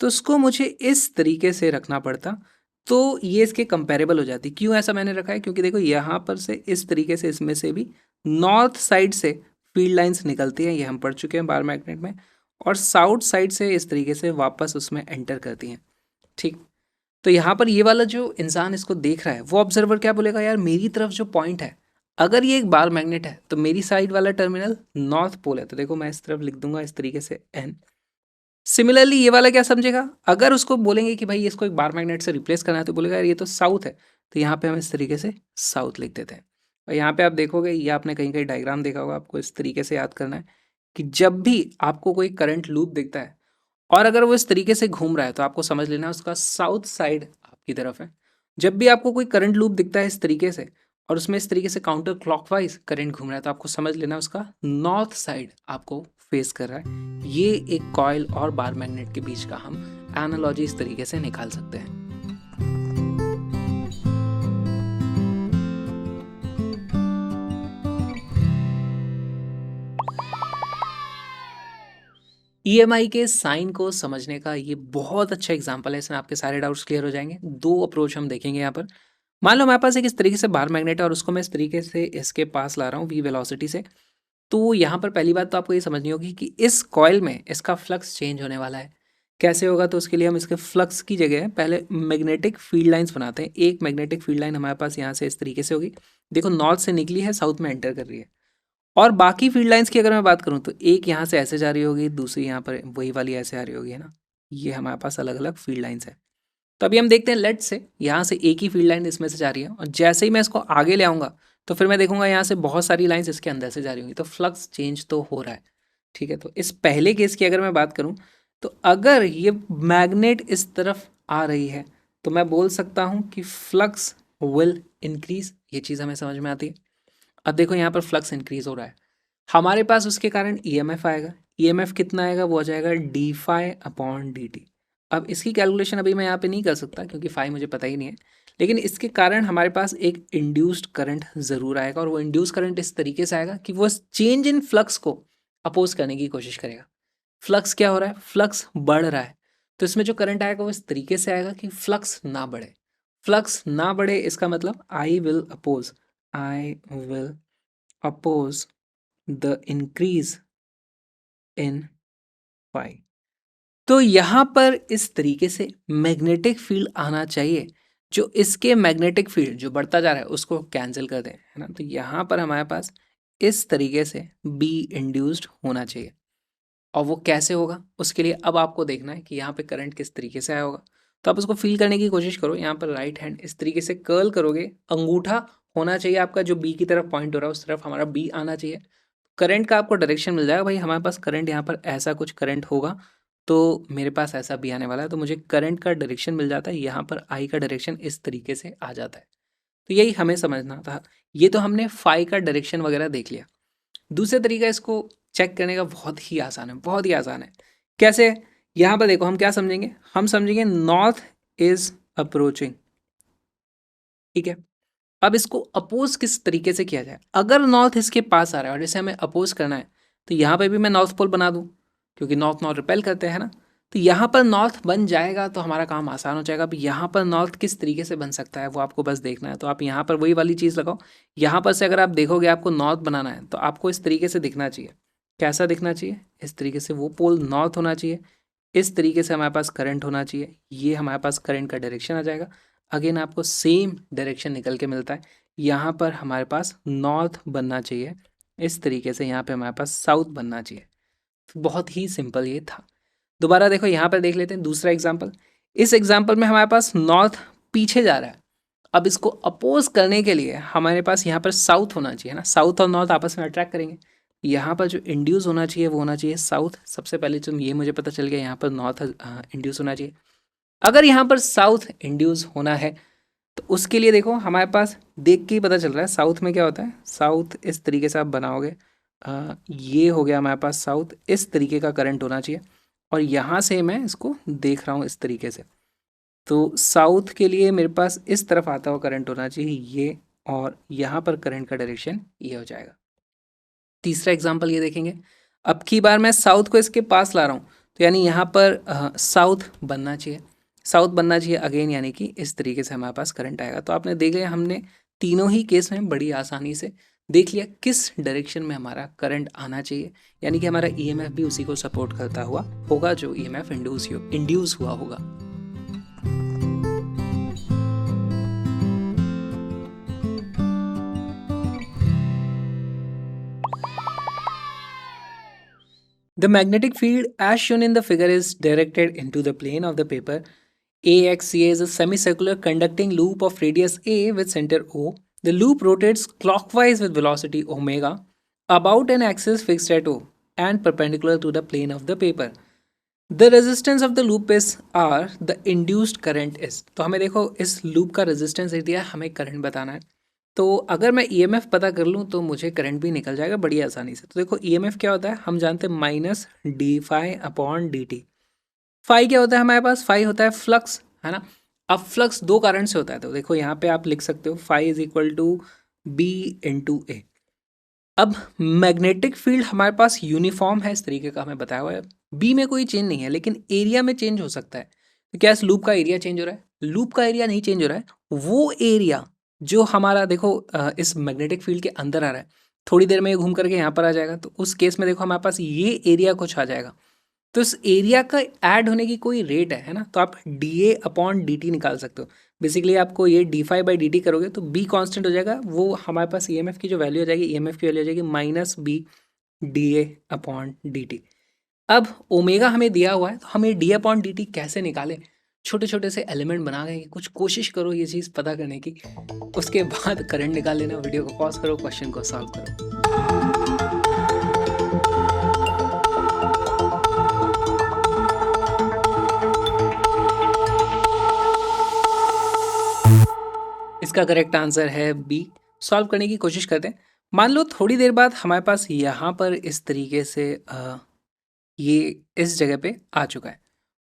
तो उसको मुझे इस तरीके से रखना पड़ता, तो ये इसके कंपेरेबल हो जाती। क्यों ऐसा मैंने रखा है? क्योंकि देखो यहाँ पर से इस तरीके से इसमें से भी नॉर्थ साइड से फील्ड लाइंस निकलती हैं, ये हम पढ़ चुके हैं बार मैग्नेट में, और साउथ साइड से इस तरीके से वापस उसमें एंटर करती हैं। ठीक, तो यहाँ पर ये वाला जो इंसान इसको देख रहा है वो ऑब्जर्वर क्या बोलेगा, यार मेरी तरफ जो पॉइंट है, अगर ये एक बार मैग्नेट है तो मेरी साइड वाला टर्मिनल नॉर्थ पोल है। तो देखो मैं इस तरफ लिख दूंगा इस तरीके से एन। सिमिलरली ये वाला क्या समझेगा, अगर उसको बोलेंगे कि भाई इसको एक बार मैग्नेट से रिप्लेस करना है तो बोलेगा यार ये तो साउथ है, तो यहाँ पे हम इस तरीके से साउथ लिख देते हैं। और यहाँ पे आप देखोगे, ये आपने कहीं कहीं डायग्राम देखा होगा, आपको इस तरीके से याद करना है कि जब भी आपको कोई करंट लूप दिखता है और अगर वो इस तरीके से घूम रहा है तो आपको समझ लेना है उसका साउथ साइड आपकी तरफ है। जब भी आपको कोई करंट लूप दिखता है इस तरीके से और उसमें इस तरीके से काउंटर क्लॉकवाइज करंट घूम रहा है, तो आपको समझ लेना उसका नॉर्थ साइड आपको फेस कर रहा है। ये एक कॉइल और बार मैग्नेट के बीच का हम एनालॉजी इस तरीके से निकाल सकते हैं। ईएमआई के साइन को समझने का ये बहुत अच्छा एग्जाम्पल है, इसमें आपके सारे डाउट्स क्लियर हो जाएंगे। दो अप्रोच हम देखेंगे यहाँ पर। मान लो हमारे पास एक इस तरीके से बार मैग्नेट है और उसको मैं इस तरीके से इसके पास ला रहा हूँ वी वेलोसिटी से। तो यहाँ पर पहली बात तो आपको ये समझनी होगी कि इस कॉइल में इसका फ्लक्स चेंज होने वाला है। कैसे होगा? तो उसके लिए हम इसके फ्लक्स की जगह पहले मैग्नेटिक फील्ड लाइंस बनाते हैं। एक मैग्नेटिक फील्ड लाइन हमारे पास यहाँ से इस तरीके से होगी, देखो नॉर्थ से निकली है, साउथ में एंटर कर रही है। और बाकी फील्ड लाइंस की अगर मैं बात करूँ तो एक यहाँ से ऐसे जा रही होगी, दूसरी यहाँ पर वही वाली ऐसे आ रही होगी, है ना। ये हमारे पास अलग अलग फील्ड लाइन्स है। तो अभी हम देखते हैं, लेट से यहाँ से एक ही फील्ड लाइन इसमें से जा रही है और जैसे ही मैं इसको आगे ले आऊँगा तो फिर मैं देखूंगा यहाँ से बहुत सारी लाइंस इसके अंदर से जा रही होंगी, तो फ्लक्स चेंज तो हो रहा है। ठीक है, तो इस पहले केस की अगर मैं बात करूँ तो अगर ये मैग्नेट इस तरफ आ रही है तो मैं बोल सकता हूँ कि फ्लक्स विल इंक्रीज। ये चीज़ हमें समझ में आती है। अब देखो यहाँ पर फ्लक्स इंक्रीज हो रहा है, हमारे पास उसके कारण ईएमएफ आएगा। ईएमएफ कितना आएगा, वो आ जाएगा d phi upon D t. अब इसकी कैलकुलेशन अभी मैं यहाँ पे नहीं कर सकता क्योंकि फाई मुझे पता ही नहीं है, लेकिन इसके कारण हमारे पास एक इंड्यूस्ड करंट ज़रूर आएगा और वो इंड्यूस करंट इस तरीके से आएगा कि वो चेंज इन फ्लक्स को अपोज करने की कोशिश करेगा। फ्लक्स क्या हो रहा है, फ्लक्स बढ़ रहा है, तो इसमें जो करंट आएगा वो इस तरीके से आएगा कि फ्लक्स ना बढ़े। फ्लक्स ना बढ़े इसका मतलब I will oppose the increase in phi. तो यहाँ पर इस तरीके से मैग्नेटिक फील्ड आना चाहिए जो इसके मैग्नेटिक फील्ड जो बढ़ता जा रहा है उसको कैंसिल कर दे, है ना। तो यहाँ पर हमारे पास इस तरीके से बी इंड्यूस्ड होना चाहिए। और वो कैसे होगा उसके लिए अब आपको देखना है कि यहाँ पे करंट किस तरीके से आया होगा। तो आप उसको फील करने की कोशिश करो। यहाँ पर राइट हैंड इस तरीके से कर्ल करोगे, अंगूठा होना चाहिए आपका जो बी की तरफ पॉइंट हो रहा है उस तरफ हमारा बी आना चाहिए। करंट का आपको डायरेक्शन मिल जाएगा, भाई हमारे पास करंट यहाँ पर ऐसा कुछ करंट होगा तो मेरे पास ऐसा भी आने वाला है, तो मुझे करंट का डायरेक्शन मिल जाता है। यहाँ पर आई का डायरेक्शन इस तरीके से आ जाता है। तो यही हमें समझना था। ये तो हमने फाई का डायरेक्शन वगैरह देख लिया। दूसरा तरीका इसको चेक करने का बहुत ही आसान है, बहुत ही आसान है। कैसे, यहाँ पर देखो हम क्या समझेंगे, हम समझेंगे नॉर्थ इज अप्रोचिंग। ठीक है, अब इसको अपोज किस तरीके से किया जाए। अगर नॉर्थ इसके पास आ रहा है और इसे हमें अपोज करना है तो यहाँ पे भी मैं नॉर्थ पोल बना दूँ क्योंकि नॉर्थ नॉर्थ रिपेल करते हैं ना। तो यहाँ पर नॉर्थ बन जाएगा तो हमारा काम आसान हो जाएगा। अब यहाँ पर नॉर्थ किस तरीके से बन सकता है वो आपको बस देखना है। तो आप यहाँ पर वही वाली चीज़ लगाओ। यहाँ पर से अगर आप देखोगे आपको नॉर्थ बनाना है तो आपको इस तरीके से दिखना चाहिए। कैसा दिखना चाहिए, इस तरीके से वो पोल नॉर्थ होना चाहिए। इस तरीके से हमारे पास करंट होना चाहिए, ये हमारे पास करंट का डायरेक्शन आ जाएगा। अगेन आपको सेम डायरेक्शन निकल के मिलता है। यहाँ पर हमारे पास नॉर्थ बनना चाहिए, इस तरीके से यहाँ पे हमारे पास साउथ बनना चाहिए। बहुत ही सिंपल ये था। दोबारा देखो यहाँ पर देख लेते हैं दूसरा एग्जाम्पल। इस एग्जाम्पल में हमारे पास नॉर्थ पीछे जा रहा है। अब इसको अपोज करने के लिए हमारे पास यहाँ पर साउथ होना चाहिए ना, साउथ और नॉर्थ आपस में अट्रैक्ट करेंगे। यहाँ पर जो इंड्यूस होना चाहिए वो होना चाहिए साउथ। सबसे पहले तो ये मुझे पता चल गया यहाँ पर नॉर्थ इंड्यूस होना चाहिए। अगर यहाँ पर साउथ इंड्यूस होना है तो उसके लिए देखो हमारे पास देख के ही पता चल रहा है साउथ में क्या होता है। साउथ इस तरीके से आप बनाओगे, ये हो गया हमारे पास साउथ। इस तरीके का करंट होना चाहिए और यहाँ से मैं इसको देख रहा हूँ इस तरीके से। तो साउथ के लिए मेरे पास इस तरफ आता हुआ करंट होना चाहिए ये, और यहाँ पर करंट का डायरेक्शन ये हो जाएगा। तीसरा एग्जांपल ये देखेंगे। अब की बार मैं साउथ को इसके पास ला रहा हूँ तो यानी यहाँ पर साउथ बनना चाहिए। साउथ बनना चाहिए अगेन, यानी कि इस तरीके से हमारे पास करंट आएगा। तो आपने देख लिया, हमने तीनों ही केस में बड़ी आसानी से देख लिया किस डायरेक्शन में हमारा करंट आना चाहिए, यानी कि हमारा ईएमएफ भी उसी को सपोर्ट करता हुआ होगा जो ईएमएफ इंड्यूस हुआ होगा। The magnetic field as shown in the figure is directed into the plane of the paper. AXCA is a semicircular conducting loop of radius A with center O. The loop rotates clockwise with velocity omega about an axis fixed at O and perpendicular to the plane of the paper. The resistance of the loop is R. The induced current is. तो हमें देखो इस loop का resistance दे दिया, हमें current बताना है। तो अगर मैं ईएमएफ पता कर लूँ तो मुझे करंट भी निकल जाएगा बड़ी आसानी से। तो देखो ईएमएफ क्या होता है, हम जानते हैं minus d phi upon D t. Phi क्या होता है हमारे पास, फाई होता है फ्लक्स, है ना। अब फ्लक्स दो कारण से होता है, तो देखो यहाँ पे आप लिख सकते हो phi is equal to B into A. अब मैग्नेटिक फील्ड हमारे पास यूनिफॉर्म है, इस तरीके का हमें बताया हुआ है। बी में कोई चेंज नहीं है लेकिन एरिया में चेंज हो सकता है। तो क्या इस लूप का एरिया चेंज हो रहा है? लूप का एरिया नहीं चेंज हो रहा है, वो एरिया जो हमारा देखो इस मैग्नेटिक फील्ड के अंदर आ रहा है, थोड़ी देर में ये घूम करके यहाँ पर आ जाएगा। तो उस केस में देखो हमारे पास ये एरिया कुछ आ जाएगा। तो इस एरिया का ऐड होने की कोई रेट है ना, तो आप d A upon D t निकाल सकते हो। बेसिकली आपको ये d phi by D t करोगे तो बी कांस्टेंट हो जाएगा, वो हमारे पास ईएमएफ की जो वैल्यू हो जाएगी, ईएमएफ की वैल्यू हो जाएगी minus B D A upon D t. अब ओमेगा हमें दिया हुआ है, तो हमें डी अपॉन डी टी कैसे निकालें? छोटे छोटे से एलिमेंट बना के कुछ कोशिश करो ये चीज़ पता करने की, उसके बाद करंट निकाल लेना। वीडियो को पॉज करो, क्वेश्चन को सॉल्व करो। इसका करेक्ट आंसर है बी। सॉल्व करने की कोशिश करते हैं। मान लो थोड़ी देर बाद हमारे पास यहाँ पर इस तरीके से ये इस जगह पे आ चुका है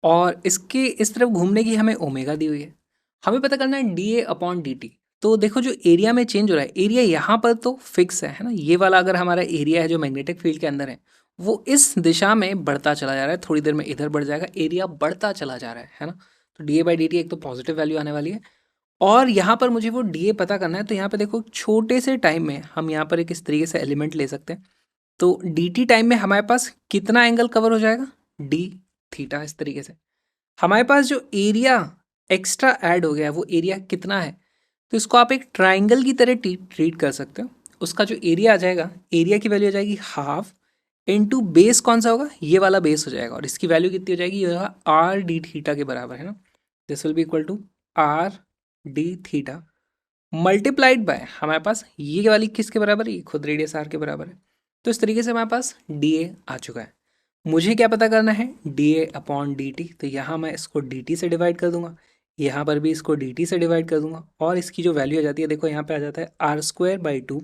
और इसके इस तरफ घूमने की हमें ओमेगा दी हुई है। हमें पता करना है D A upon D t. तो देखो जो एरिया में चेंज हो रहा है, एरिया यहाँ पर तो फिक्स है ना। ये वाला अगर हमारा एरिया है जो मैग्नेटिक फील्ड के अंदर है, वो इस दिशा में बढ़ता चला जा रहा है। थोड़ी देर में इधर बढ़ जाएगा, एरिया बढ़ता चला जा रहा है ना। तो D A by D T एक तो पॉजिटिव वैल्यू आने वाली है और यहाँ पर मुझे वो डी ए पता करना है। तो यहाँ पे देखो छोटे से टाइम में हम यहाँ पर एक इस तरीके से एलिमेंट ले सकते हैं। तो डी टी टाइम में हमारे पास कितना एंगल कवर हो जाएगा? D theta. इस तरीके से हमारे पास जो एरिया एक्स्ट्रा ऐड हो गया है वो एरिया कितना है? तो इसको आप एक ट्राइंगल की तरह ट्रीट कर सकते हो। उसका जो एरिया आ जाएगा, एरिया की वैल्यू आ जाएगी हाफ इनटू बेस कौन सा होगा? ये वाला बेस हो जाएगा और इसकी वैल्यू कितनी हो जाएगी? ये होगा आर डी थीटा के बराबर है ना। This will be equal to r d theta multiplied by हमारे पास ये वाली किसके बराबर है? ये खुद रेडियस आर के बराबर है। तो इस तरीके से हमारे पास डी ए आ चुका है। मुझे क्या पता करना है? D A upon D t. तो यहाँ मैं इसको डी टी से डिवाइड कर दूंगा, यहाँ पर भी इसको डी टी से डिवाइड कर दूंगा और इसकी जो वैल्यू आ जाती है, देखो यहाँ पे आ जाता है R square by two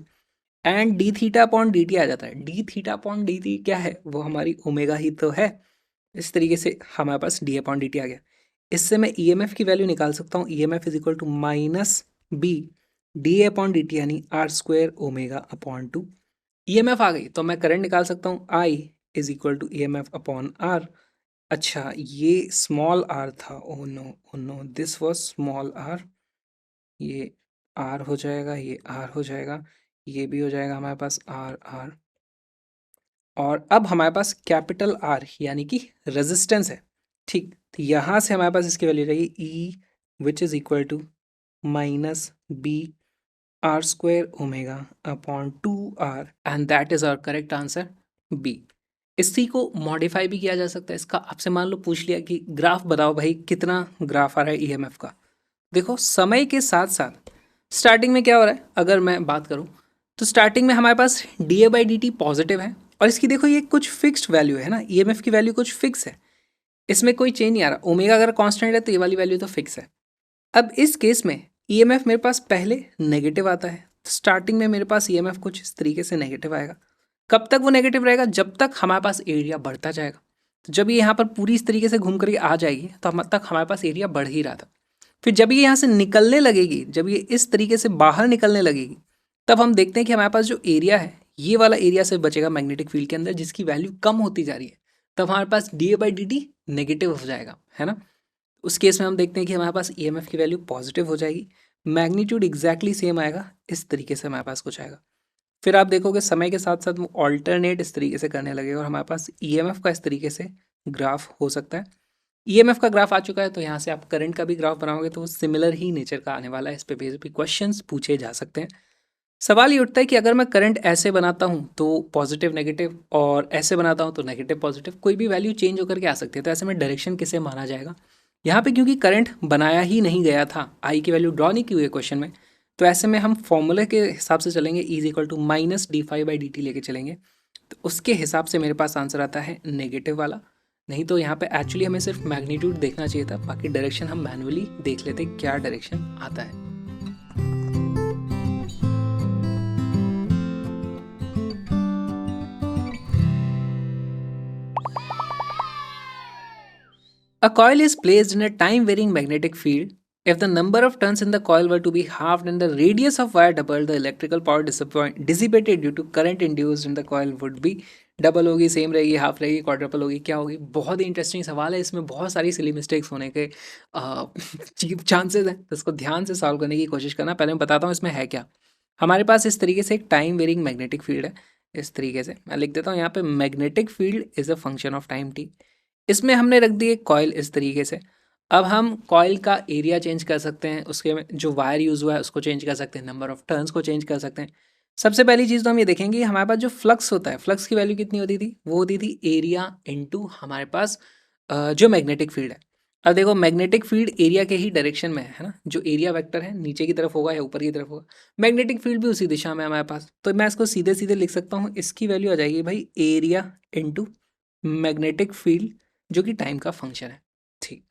and D theta upon D T आ जाता है। D theta upon D T क्या है? वो हमारी ओमेगा ही तो है। इस तरीके से हमारे पास डी अपॉन डी टी आ गया। इससे मैं ई एम एफ की वैल्यू निकाल सकता हूँ। E M F is equal to minus B D A upon D T यानी R square omega upon two. E M F आ गई तो मैं करंट निकाल सकता हूँ। I is equal to E M F upon R. अच्छा ये स्मॉल आर था, oh no oh no, this was small r. ये आर हो जाएगा, ये आर हो जाएगा, ये भी हो जाएगा हमारे पास आर आर। और अब हमारे पास कैपिटल आर यानी कि रेजिस्टेंस है। ठीक, तो यहाँ से हमारे पास इसकी वैल्यू रहेगी E which is equal to minus B R square omega upon two R and that is our correct answer B. इसी को मॉडिफाई भी किया जा सकता है। इसका आपसे मान लो पूछ लिया कि ग्राफ बताओ भाई कितना ग्राफ आ रहा है ईएमएफ का। देखो समय के साथ साथ स्टार्टिंग में क्या हो रहा है, अगर मैं बात करूं तो स्टार्टिंग में हमारे पास D A by D T positive है और इसकी देखो ये कुछ फिक्स्ड वैल्यू है ना, ईएमएफ की वैल्यू कुछ फिक्स है, इसमें कोई चेंज नहीं आ रहा। ओमेगा अगर कांस्टेंट है तो ये वाली वैल्यू तो फिक्स है। अब इस केस में ईएमएफ मेरे पास पहले नेगेटिव आता है। स्टार्टिंग में मेरे पास ईएमएफ कुछ इस तरीके से नेगेटिव आएगा। कब तक वो नेगेटिव रहेगा? जब तक हमारे पास एरिया बढ़ता जाएगा। तो जब ये यहाँ पर पूरी इस तरीके से घूम कर आ जाएगी तो हम तक हमारे पास एरिया बढ़ ही रहा था। फिर जब ये यहाँ से निकलने लगेगी, जब ये इस तरीके से बाहर निकलने लगेगी, तब हम देखते हैं कि हमारे पास जो एरिया है ये वाला एरिया से बचेगा मैग्नेटिक फील्ड के अंदर, जिसकी वैल्यू कम होती जा रही है। तब हमारे पास D A by D T negative हो जाएगा, है ना। उस केस में हम देखते हैं कि हमारे पास ईएमएफ की वैल्यू पॉजिटिव हो जाएगी, मैग्नीट्यूड एग्जैक्टली सेम आएगा। इस तरीके से हमारे पास कुछ आएगा। फिर आप देखोगे समय के साथ साथ वो ऑल्टरनेट इस तरीके से करने लगेगा और हमारे पास ईएमएफ का इस तरीके से ग्राफ हो सकता है। ईएमएफ का ग्राफ आ चुका है तो यहाँ से आप करंट का भी ग्राफ बनाओगे तो वो सिमिलर ही नेचर का आने वाला है। इस पे बेस पे क्वेश्चंस पूछे जा सकते हैं। सवाल ये उठता है कि अगर मैं करंट ऐसे बनाता हूँ तो पॉजिटिव नेगेटिव, और ऐसे बनाता हूँ तो नेगेटिव पॉजिटिव, कोई भी वैल्यू चेंज होकर के आ सकती है। तो ऐसे में डायरेक्शन किसे माना जाएगा? यहाँ पे क्योंकि करंट बनाया ही नहीं गया था, आई की वैल्यू ड्रॉ नहीं की हुई है क्वेश्चन में, तो ऐसे में हम फॉर्मूले के हिसाब से चलेंगे, is equal to minus d phi by D t लेके चलेंगे। तो उसके हिसाब से मेरे पास आंसर आता है नेगेटिव वाला। नहीं तो यहाँ पे एक्चुअली हमें सिर्फ मैग्नीट्यूड देखना चाहिए था, बाकी डायरेक्शन हम मैनुअली देख लेते क्या डायरेक्शन आता है। A coil is placed in a time-varying magnetic field. If the number of turns in the coil were to be halved and the radius of wire doubled, the electrical power dissipated due to current induced in the coil would be double होगी, same रहेगी, half रहेगी, quadruple होगी, क्या होगी? बहुत ही interesting सवाल है। इसमें बहुत सारी सिली मिस्टेक्स होने के चांसेस हैं, तो इसको ध्यान से सॉल्व करने की कोशिश करना। पहले मैं बताता हूँ इसमें है क्या। हमारे पास इस तरीके से एक टाइम वेरिंग मैग्नेटिक फील्ड है। इस तरीके से मैं लिख देता हूँ यहाँ पे, magnetic field is a function of time T. इसमें हमने रख दी एक कॉइल इस तरीके से। अब हम कॉइल का एरिया चेंज कर सकते हैं, उसके में जो वायर यूज़ हुआ है उसको चेंज कर सकते हैं, नंबर ऑफ टर्न्स को चेंज कर सकते हैं। सबसे पहली चीज़ तो हम ये देखेंगे हमारे पास जो फ्लक्स होता है, फ्लक्स की वैल्यू कितनी होती थी? वो होती थी एरिया इनटू हमारे पास जो मैग्नेटिक फील्ड है। अब देखो मैग्नेटिक फील्ड एरिया के ही डायरेक्शन में है ना? जो एरिया वेक्टर है नीचे की तरफ होगा या ऊपर की तरफ होगा। मैग्नेटिक फील्ड भी उसी दिशा में है हमारे पास। तो मैं इसको सीधे-सीधे लिख सकता हूँ, इसकी वैल्यू आ जाएगी भाई एरिया इनटू मैग्नेटिक फील्ड जो कि टाइम का फंक्शन है। ठीक।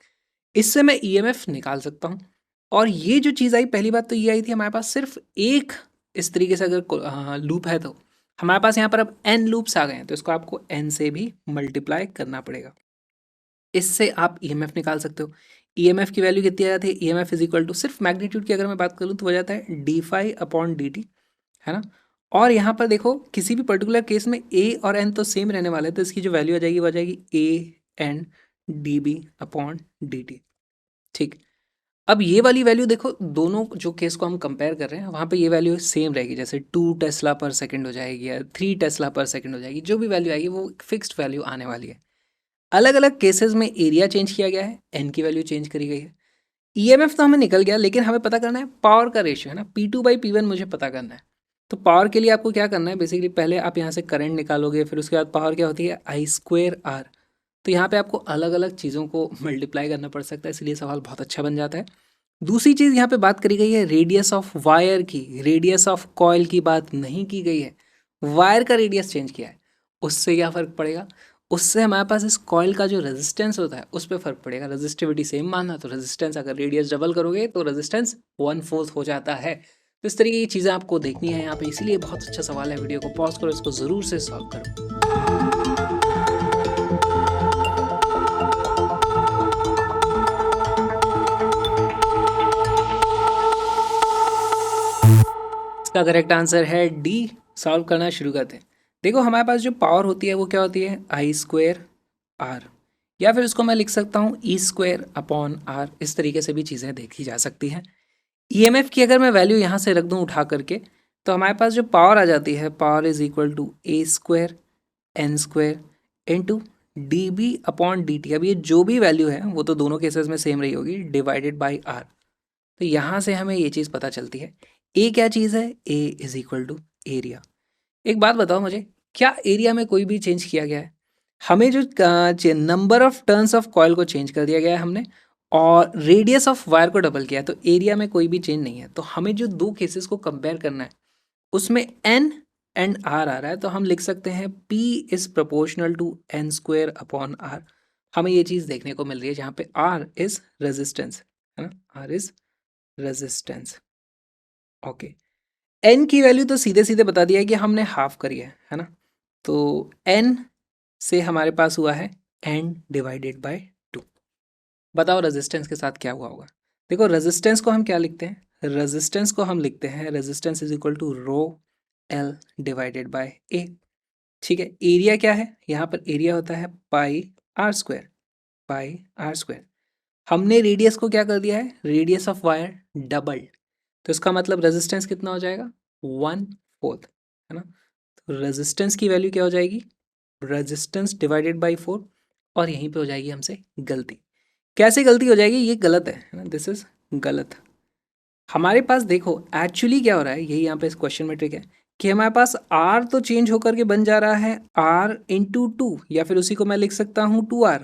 इससे मैं ईएमएफ निकाल सकता हूँ। और ये जो चीज़ आई पहली बात तो ये आई थी हमारे पास सिर्फ एक इस तरीके से अगर लूप है तो हमारे पास यहाँ पर अब एन लूप्स आ गए हैं तो इसको आपको एन से भी मल्टीप्लाई करना पड़ेगा। इससे आप ईएमएफ निकाल सकते हो। ईएमएफ की वैल्यू कितनी आ जाती है? ईएमएफ इज इक्वल टू सिर्फ मैग्नीट्यूड की अगर मैं बात करूँ तो हो जाता है D phi upon D t, है ना? और यहाँ पर देखो किसी भी पर्टिकुलर केस में ए और एन तो सेम रहने वाले हैं तो इसकी जो वैल्यू आ जाएगी वो आ जाएगी A N D B upon D T. ठीक। अब ये वाली वैल्यू देखो दोनों जो केस को हम कंपेयर कर रहे हैं वहाँ पे ये वैल्यू सेम रहेगी, जैसे 2 टेस्ला पर सेकंड हो जाएगी या 3 टेस्ला पर सेकंड हो जाएगी, जो भी वैल्यू आएगी वो फिक्स्ड वैल्यू आने वाली है। अलग अलग केसेस में एरिया चेंज किया गया है, एन की वैल्यू चेंज करी गई है। ईएमएफ तो हमें निकल गया लेकिन हमें पता करना है पावर का रेशियो, है ना? P2/P1 मुझे पता करना है। तो पावर के लिए आपको क्या करना है, बेसिकली पहले आप यहाँ से करंट निकालोगे, फिर उसके बाद पावर क्या होती है आई स्क्वेयर आर। तो यहाँ पे आपको अलग अलग चीज़ों को मल्टीप्लाई करना पड़ सकता है, इसलिए सवाल बहुत अच्छा बन जाता है। दूसरी चीज़ यहाँ पे बात करी गई है रेडियस ऑफ वायर की, रेडियस ऑफ कॉइल की बात नहीं की गई है। वायर का रेडियस चेंज किया है, उससे क्या फ़र्क पड़ेगा? उससे हमारे पास इस कॉइल का जो रेजिस्टेंस होता है उस पर फ़र्क पड़ेगा। रेजिस्टिविटी सेम मानना तो रेजिस्टेंस अगर रेडियस डबल करोगे तो रेजिस्टेंस 1/4 हो जाता है। तो इस तरीके की चीज़ें आपको देखनी है यहाँ पे, इसीलिए बहुत अच्छा सवाल है। वीडियो को पॉज करो, इसको ज़रूर से सॉल्व करो। इसका करेक्ट आंसर है डी। सॉल्व करना शुरू करते हैं। देखो हमारे पास जो पावर होती है वो क्या होती है आई स्क्वेयर आर, या फिर उसको मैं लिख सकता हूँ ई स्क्वेयर अपॉन आर। इस तरीके से भी चीज़ें देखी जा सकती हैं। ईएमएफ की अगर मैं वैल्यू यहाँ से रख दूँ उठा करके तो हमारे पास जो पावर आ जाती है, power is equal to a square n square into d B upon D t. अब ये जो भी वैल्यू है वो तो दोनों केसेस में सेम रही होगी, डिवाइडेड बाई आर। तो यहाँ से हमें ये चीज़ पता चलती है ए क्या चीज़ है, ए इज इक्वल टू एरिया। एक बात बताओ मुझे, क्या एरिया में कोई भी चेंज किया गया है? हमें जो number of turns of coil को चेंज कर दिया गया है हमने, और रेडियस ऑफ वायर को डबल किया है, तो एरिया में कोई भी चेंज नहीं है। तो हमें जो दो केसेस को कंपेयर करना है उसमें एन एंड आर आ रहा है, तो हम लिख सकते हैं P is proportional to n square upon R. हमें ये चीज़ देखने को मिल रही है जहाँ पे आर इज रेजिस्टेंस, है ना? R is resistance. Okay. N की वैल्यू तो सीधे सीधे बता दिया है कि हमने हाफ करी है ना? तो एन से हमारे पास हुआ है एन डिवाइडेड बाय 2। बताओ रेजिस्टेंस के साथ क्या हुआ होगा? देखो रेजिस्टेंस को हम क्या लिखते हैं? रेजिस्टेंस को हम लिखते हैं resistance is equal to rho L divided by A. ठीक है। एरिया क्या है? यहाँ पर एरिया होता है pi R square, pi R square. हमने रेडियस को क्या कर दिया है? Radius of wire double. तो इसका मतलब रेजिस्टेंस कितना हो जाएगा? 1/4, है ना? तो रेजिस्टेंस की वैल्यू क्या हो जाएगी? Resistance divided by 4। और यहीं पे हो जाएगी हमसे गलती। कैसे गलती हो जाएगी? ये गलत है ना? दिस इज गलत। हमारे पास देखो एक्चुअली क्या हो रहा है, यही यहाँ पे इस क्वेश्चन में ट्रिक है कि हमारे पास आर तो चेंज होकर के बन जा रहा है आर इंटू टू, या फिर उसी को मैं लिख सकता हूँ 2r।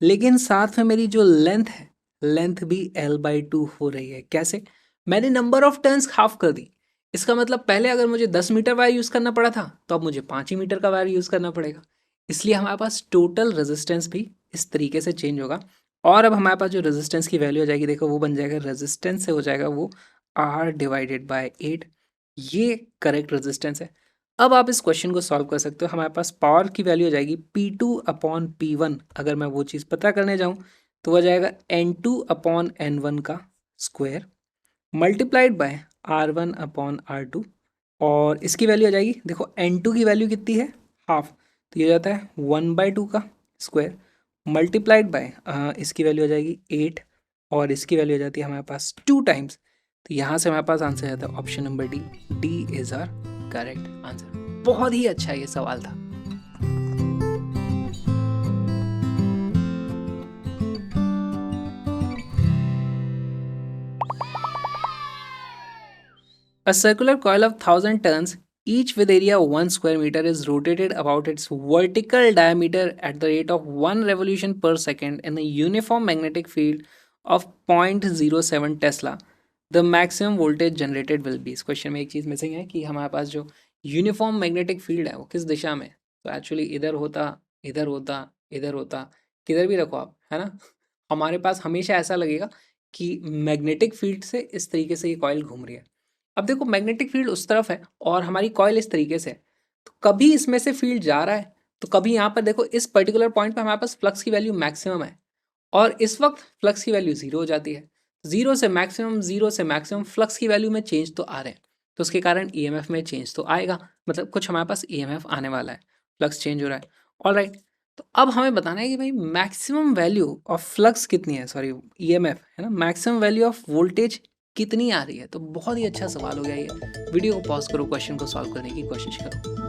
लेकिन साथ में मेरी जो लेंथ है, लेंथ भी l/2 हो रही है। कैसे? मैंने नंबर ऑफ टर्न्स हाफ कर दी। इसका मतलब पहले अगर मुझे 10 मीटर वायर यूज़ करना पड़ा था तो अब मुझे 5 ही मीटर का वायर यूज़ करना पड़ेगा। इसलिए हमारे पास टोटल रेजिस्टेंस भी इस तरीके से चेंज होगा। और अब हमारे पास जो रेजिस्टेंस की वैल्यू हो जाएगी, देखो वो बन जाएगा, रेजिस्टेंस से हो जाएगा वो आर डिवाइडेड बाय 8। ये करेक्ट रेजिस्टेंस है। अब आप इस क्वेश्चन को सॉल्व कर सकते हो। हमारे पास पावर की वैल्यू हो जाएगी P2/P1। अगर मैं वो चीज़ पता करने जाऊँ तो हो जाएगा N2/N1 का स्क्वायर मल्टीप्लाइड बाय R1/R2। और इसकी वैल्यू आ जाएगी, देखो N2 की वैल्यू कितनी है? हाफ। तो ये हो जाता है 1/2 का स्क्वायर मल्टीप्लाइड बाय इसकी वैल्यू आ जाएगी 8। और इसकी वैल्यू आ जाती है हमारे पास 2 टाइम्स। तो यहाँ से हमारे पास आंसर आता है option number D. D is our correct answer. बहुत ही अच्छा ये सवाल था। A circular coil of 1000 turns each with area 1 square meter is rotated about its vertical diameter at the rate of 1 revolution per second in a uniform magnetic field of 0.07 Tesla, the maximum voltage generated will be. इस question में एक चीज़ missing है कि हमारे पास जो uniform magnetic field है वो किस दिशा में, तो एक्चुअली इधर होता, इधर होता, इधर होता, किधर भी रखो आप, है ना। हमारे पास हमेशा ऐसा लगेगा कि मैग्नेटिक फील्ड से इस तरीके से ये कॉइल घूम रही है। अब देखो मैग्नेटिक फील्ड उस तरफ है और हमारी कॉइल इस तरीके से है, तो कभी इसमें से फील्ड जा रहा है, तो कभी यहाँ पर देखो इस पर्टिकुलर पॉइंट पे हमारे पास फ्लक्स की वैल्यू मैक्सिमम है और इस वक्त फ्लक्स की वैल्यू जीरो हो जाती है। जीरो से मैक्सिमम, जीरो से मैक्सिमम फ्लक्स की वैल्यू में चेंज तो आ रहे हैं, तो उसके कारण ईएमएफ में चेंज तो आएगा, मतलब कुछ हमारे पास ईएमएफ आने वाला है, फ्लक्स चेंज हो रहा है। ऑलराइट, तो अब हमें बताना है कि भाई मैक्सिमम वैल्यू ऑफ फ्लक्स कितनी है, सॉरी ईएमएफ है ना, मैक्सिमम वैल्यू ऑफ वोल्टेज कितनी आ रही है। तो बहुत ही अच्छा सवाल हो गया ये। वीडियो को पॉज करो, क्वेश्चन को सॉल्व करने की कोशिश करो।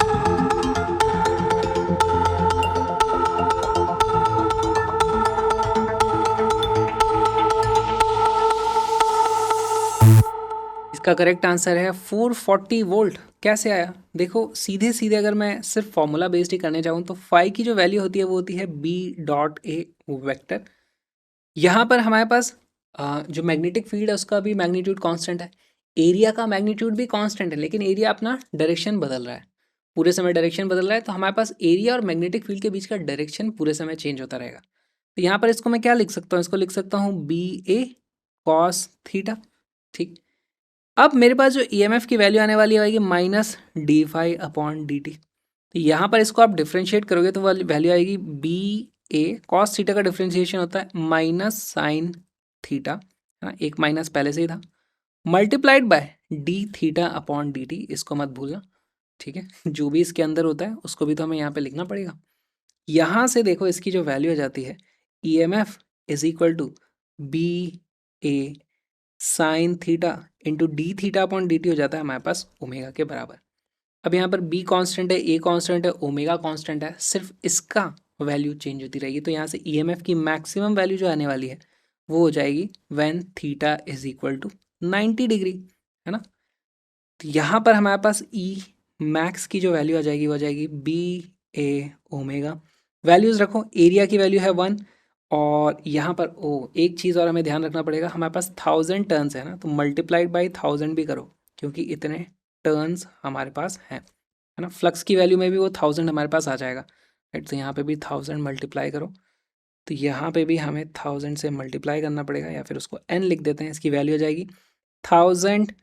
इसका करेक्ट आंसर है 440 वोल्ट। कैसे आया देखो, सीधे सीधे अगर मैं सिर्फ फॉर्मूला बेस्ड ही करने चाहूँ तो फाई की जो वैल्यू होती है वो होती है बी डॉट ए वेक्टर। यहाँ पर हमारे पास जो मैग्नेटिक फील्ड है उसका भी मैग्नीट्यूड कांस्टेंट है, एरिया का मैग्नीट्यूड भी कांस्टेंट है, लेकिन एरिया अपना डायरेक्शन बदल रहा है, पूरे समय डायरेक्शन बदल रहा है, तो हमारे पास एरिया और मैग्नेटिक फील्ड के बीच का डायरेक्शन पूरे समय चेंज होता रहेगा। तो यहाँ पर इसको मैं क्या लिख सकता हूँ, इसको लिख सकता हूँ बी ए कॉस थीटा। ठीक, अब मेरे पास जो ईएमएफ की वैल्यू आने वाली आएगी minus d phi upon D t. तो यहाँ पर इसको आप डिफ्रेंशिएट करोगे तो वैल्यू आएगी बी ए कॉस थीटा का डिफ्रेंशिएशन होता है माइनस साइन थीटा, है ना, एक माइनस पहले से ही था, multiplied by D theta upon D T. इसको मत भूलना, ठीक है, जो भी इसके अंदर होता है उसको भी तो हमें यहाँ पे लिखना पड़ेगा। यहाँ से देखो इसकी जो वैल्यू आ जाती है E M F is equal to B A sine theta into d theta upon D t हो जाता है हमारे पास ओमेगा के बराबर। अब यहाँ पर बी कांस्टेंट है, ए कांस्टेंट है, ओमेगा कांस्टेंट है, सिर्फ इसका वैल्यू चेंज होती रहेगी। तो यहाँ से ईएमएफ की मैक्सिमम वैल्यू जो आने वाली है वो हो जाएगी when theta is equal to 90 degree, है ना। तो यहाँ पर हमारे पास ई मैक्स की जो वैल्यू आ जाएगी वो आ जाएगी बी ए ओमेगा। वैल्यूज रखो, एरिया की वैल्यू है 1 और यहाँ पर ओ एक चीज़ और हमें ध्यान रखना पड़ेगा, हमारे पास 1000 टर्न्स है ना, तो मल्टीप्लाइड बाई 1000 भी करो क्योंकि इतने टर्न्स हमारे पास हैं, है ना। फ्लक्स की वैल्यू में भी वो 1000 हमारे पास आ जाएगा, राइट। तो यहाँ पे भी 1000 मल्टीप्लाई करो, तो यहाँ पे भी हमें 1000 से मल्टीप्लाई करना पड़ेगा या फिर उसको n लिख देते हैं। इसकी वैल्यू आ जाएगी 1000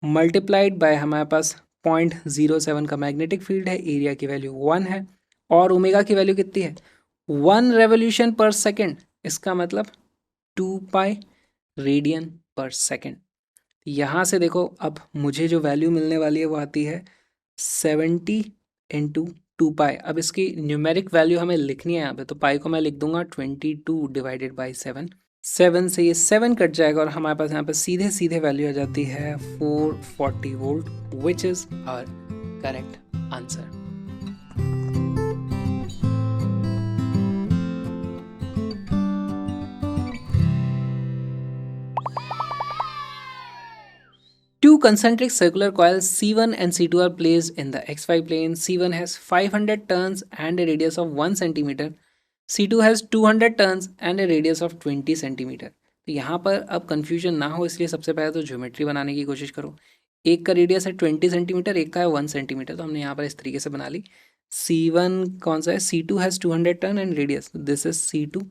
मल्टीप्लाइड बाय हमारे पास 0.07 का मैग्नेटिक फील्ड है, एरिया की वैल्यू 1 है और ओमेगा की वैल्यू कितनी है 1 रेवोल्यूशन पर सेकेंड, इसका मतलब 2 पाई रेडियन पर सेकेंड। यहाँ से देखो अब मुझे जो वैल्यू मिलने वाली है वो आती है 70 इंटू 2 पाई। अब इसकी न्यूमेरिक वैल्यू हमें लिखनी है यहाँ पे, तो पाई को मैं लिख दूंगा 22 डिवाइडेड बाई 7। 7 से ये 7 कट जाएगा और हमारे पास यहाँ पे सीधे सीधे वैल्यू आ जाती है 440 volt, which is our correct answer. Two concentric circular coils C1 and C2 are placed in the xy plane. C1 has 500 turns and a radius of 1 centimeter. C2 has 200 turns and a radius of 20 centimeter. तो यहाँ पर अब confusion ना हो इसलिए सबसे पहले तो ज्योमेट्री बनाने की कोशिश करो। एक का रेडियस है 20 सेंटीमीटर, एक का है 1 सेंटीमीटर, तो हमने यहाँ पर इस तरीके से बना ली। C1 कौन सा है, C2 has 200 turn and radius, this is C2।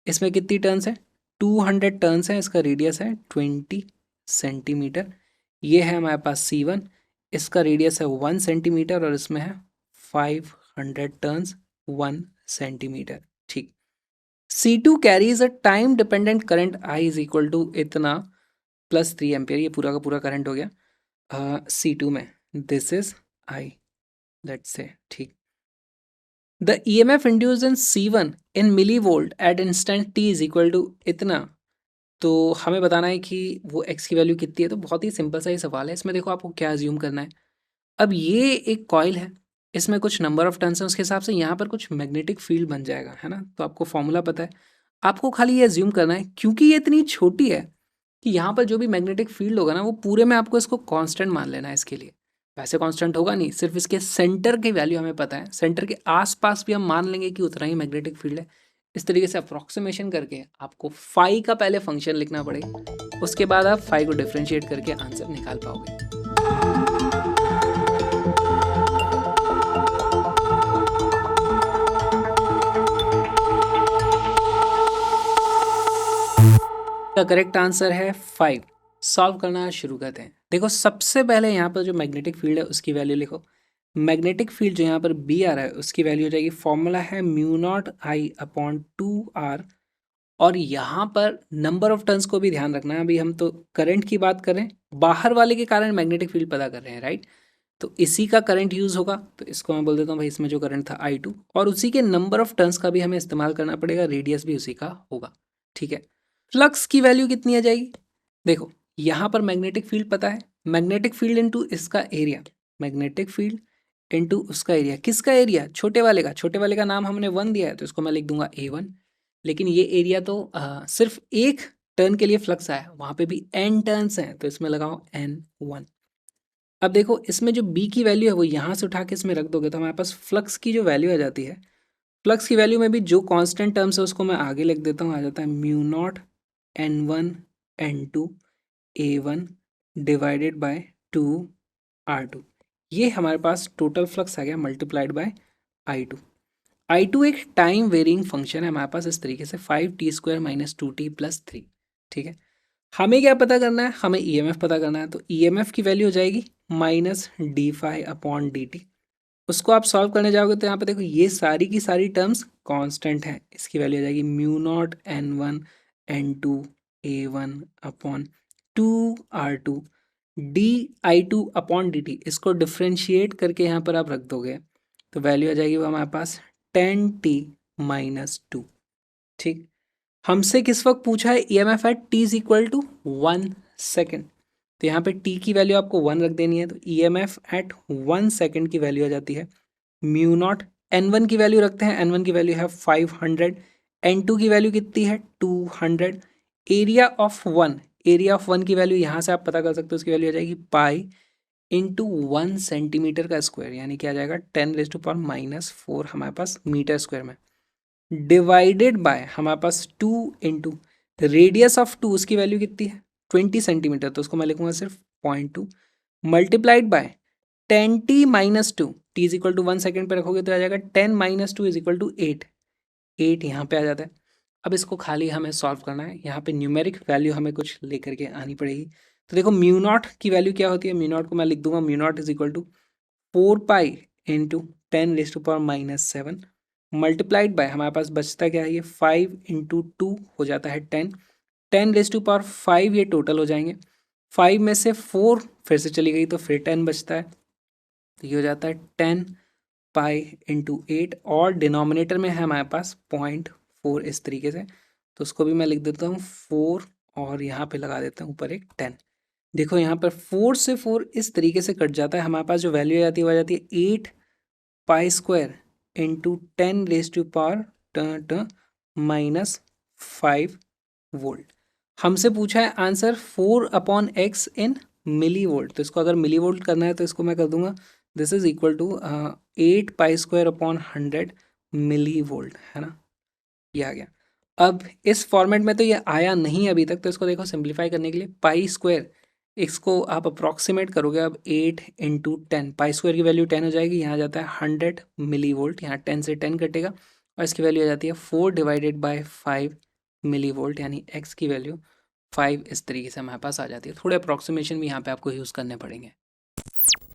इसमें कितनी टर्न्स है 200 टर्न्स है, इसका रेडियस है 20 सेंटीमीटर। ये है हमारे पास C1, इसका रेडियस है 1 सेंटीमीटर और इसमें है 500 टर्न्स 1 सेंटीमीटर। ठीक, C2 carries a time dependent current I is equal to इतना प्लस 3 एम्पियर, ये पूरा का पूरा करंट हो गया C2 में, this is I, let's say. ठीक, the EMF induced in C1 in millivolt at instant t is equal to इतना। तो हमें बताना है कि वो x की वैल्यू कितनी है। तो बहुत ही सिंपल सा ही सवाल है, इसमें देखो आपको क्या अज्यूम करना है। अब ये एक कॉइल है, इसमें कुछ नंबर ऑफ टर्न्स हैं, उसके हिसाब से यहाँ पर कुछ मैग्नेटिक फील्ड बन जाएगा, है ना। तो आपको फॉर्मूला पता है, आपको खाली ये अज्यूम करना है क्योंकि ये इतनी छोटी है कि यहाँ पर जो भी मैग्नेटिक फील्ड होगा ना वो पूरे में आपको इसको कांस्टेंट मान लेना है। इसके लिए वैसे कांस्टेंट होगा नहीं, सिर्फ इसके सेंटर की वैल्यू हमें पता है, सेंटर के आसपास भी हम मान लेंगे कि उतना ही मैग्नेटिक फील्ड है। इस तरीके से अप्रॉक्सीमेशन करके आपको फाई का पहले फंक्शन लिखना पड़ेगा, उसके बाद आप फाई को डिफ्रेंशिएट करके आंसर निकाल पाओगे। का करेक्ट आंसर है 5। सॉल्व करना शुरू करते हैं। देखो सबसे पहले यहाँ पर जो मैग्नेटिक फील्ड है उसकी वैल्यू लिखो। मैग्नेटिक फील्ड जो यहाँ पर बी आ रहा है उसकी वैल्यू हो जाएगी, फॉर्मूला है mu naught I upon 2r। और यहाँ पर नंबर ऑफ टर्न्स को भी ध्यान रखना है। अभी हम तो करंट की बात कर रहे हैं, बाहर वाले के कारण मैग्नेटिक फील्ड पता कर रहे हैं, राइट। तो इसी का करंट यूज होगा, तो इसको मैं बोल देता हूँ भाई इसमें जो करंट था I2, और उसी के नंबर ऑफ टर्न्स का भी हमें इस्तेमाल करना पड़ेगा, रेडियस भी उसी का होगा, ठीक है। फ्लक्स की वैल्यू कितनी आ जाएगी, देखो यहाँ पर मैग्नेटिक फील्ड पता है, मैग्नेटिक फील्ड इनटू इसका एरिया, मैग्नेटिक फील्ड इनटू उसका एरिया, किसका एरिया, छोटे वाले का, छोटे वाले का नाम हमने 1 दिया है तो इसको मैं लिख दूंगा A1। लेकिन ये एरिया तो सिर्फ एक टर्न के लिए फ्लक्स आया, वहां पे भी n टर्न्स हैं तो इसमें लगाओ N1। अब देखो इसमें जो b की वैल्यू है वो यहाँ से उठा के इसमें रख दोगे तो हमारे पास फ्लक्स की जो वैल्यू आ जाती है, फ्लक्स की वैल्यू में भी जो कांस्टेंट टर्म्स है उसको मैं आगे लिख देता हूँ, आ जाता है mu naught N1 N2 A1 divided by 2r2। ये हमारे पास टोटल फ्लक्स आ गया मल्टीप्लाइड बाय I2। I2 एक टाइम वेरिंग फंक्शन है हमारे पास इस तरीके से 5t² माइनस 2t प्लस 3, ठीक है। हमें क्या पता करना है, हमें EMF पता करना है, तो EMF की वैल्यू हो जाएगी माइनस d∅ अपॉन dt। उसको आप सॉल्व करने जाओगे तो यहाँ पे देखो ये सारी की सारी टर्म्स कांस्टेंट हैं, इसकी वैल्यू हो जाएगी mu naught N1 N2 A1 upon 2r2 di2 upon dt। इसको डिफ्रेंशिएट करके यहाँ पर आप रख दोगे तो वैल्यू आ जाएगी वो हमारे पास 10t माइनस 2, ठीक। हमसे किस वक्त पूछा है, EMF at t is equal to 1 second, तो यहाँ पे t की वैल्यू आपको 1 रख देनी है, तो EMF एट 1 सेकेंड की वैल्यू आ जाती है म्यू नॉट। N1 की वैल्यू रखते हैं, N1 की वैल्यू है 500, N2 की वैल्यू कितनी है 200। Area of one, area of one की वैल्यू यहाँ से आप पता कर सकते हो, उसकी वैल्यू आ जाएगी पाई इंटू 1 सेंटीमीटर का स्क्वायर, यानी क्या आ जाएगा 10⁻⁻⁴ हमारे पास मीटर स्क्वायर में, डिवाइडेड बाय हमारे पास 2 इंटू रेडियस ऑफ 2, उसकी वैल्यू कितनी है 20 सेंटीमीटर, तो उसको मैं लिखूंगा सिर्फ 0.2 multiplied by 10t minus 2, t is equal to 1 second पे रखोगे तो आ जाएगा 10 माइनस 2 इज इक्वल टू 8, 8 यहाँ पे आ जाता है। अब इसको खाली हमें सॉल्व करना है, यहाँ पे न्यूमेरिक वैल्यू हमें कुछ लेकर के आनी पड़ेगी। तो देखो म्यू नॉट की वैल्यू क्या होती है, म्यू नॉट को मैं लिख दूंगा mu naught is equal to 4 pi into 10⁻⁻⁷ multiplied by हमारे पास बचता क्या है, ये 5 इंटू 2 हो जाता है 10, 10⁻⁵ ये टोटल हो जाएंगे, 5 में से 4 फिर से चली गई तो फिर 10 बचता है, तो ये हो जाता है 10 पाई इंटू 8, और डिनोमिनेटर में है हमारे पास 0.4 इस तरीके से, तो उसको भी मैं लिख देता हूँ 4 और यहाँ पे लगा देता हूँ ऊपर एक 10। देखो यहाँ पर 4 से 4 इस तरीके से कट जाता है, हमारे पास जो वैल्यू आ जाती है वो आ जाती है 8 पाई स्क्वायर इंटू 10⁻⁻⁻⁵ वोल्ट। हमसे पूछा है आंसर 4/x इन मिली वोल्ट, तो इसको अगर मिली वोल्ट करना है तो इसको मैं कर दूंगा this is equal to 8 pi square upon 100 millivolt, है ना, ये आ गया। अब इस फॉर्मेट में तो ये आया नहीं अभी तक, तो इसको देखो सिंप्लीफाई करने के लिए पाई स्क्वायर, इसको आप अप्रॉक्सीमेट करोगे, अब 8 इंटू 10, पाई स्क्वायर की वैल्यू 10 हो जाएगी, यहाँ जाता है 100 मिली वोल्ट, यहाँ 10 से 10 कटेगा और इसकी वैल्यू आ जाती है 4 डिवाइडेड बाय 5 मिली वोल्ट, यानी x की वैल्यू 5 इस तरीके से हमारे पास आ जाती है। थोड़े अप्रॉक्सीमेशन भी यहाँ पे आपको यूज़ करने पड़ेंगे।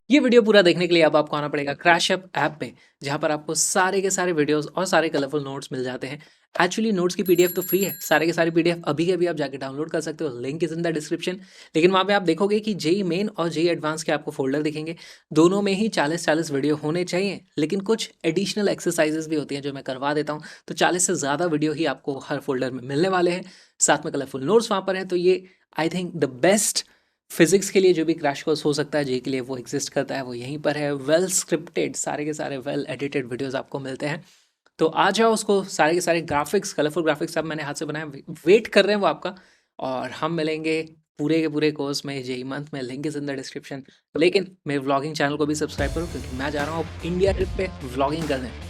ये वीडियो पूरा देखने के लिए अब आपको आना पड़ेगा क्रैशअप ऐप पे, जहाँ पर आपको सारे के सारे वीडियोस और सारे कलरफुल नोट्स मिल जाते हैं। एक्चुअली नोट्स की पीडीएफ तो फ्री है, सारे के सारे पीडीएफ अभी के अभी आप जाके डाउनलोड कर सकते हो, link is in the description. लेकिन वहाँ पे आप देखोगे कि जेई मेन और जेई एडवांस के आपको फोल्डर दिखेंगे, दोनों में ही 40-40 वीडियो होने चाहिए, लेकिन कुछ एडिशनल एक्सरसाइजेस भी होती हैं जो मैं करवा देता हूँ, तो 40 से ज़्यादा वीडियो ही आपको हर फोल्डर में मिलने वाले हैं, साथ में कलरफुल नोट्स वहाँ पर हैं। तो ये I think the best physics के लिए जो भी क्रैश कोर्स हो सकता है, जे के लिए वो एग्जिस्ट करता है, वो यहीं पर है। वेल स्क्रिप्टेड सारे के सारे वेल एडिटेड वीडियोस आपको मिलते हैं, तो आ जाओ, उसको सारे के सारे ग्राफिक्स, कलरफुल ग्राफिक्स सब मैंने हाथ से बनाए, वेट कर रहे हैं वो आपका। और हम मिलेंगे पूरे के पूरे कोर्स में जेई मंथ में, link is in the description. लेकिन मेरे व्लॉगिंग चैनल को भी सब्सक्राइब करो क्योंकि मैं जा रहा हूँ इंडिया ट्रिप पे व्लॉगिंग करने।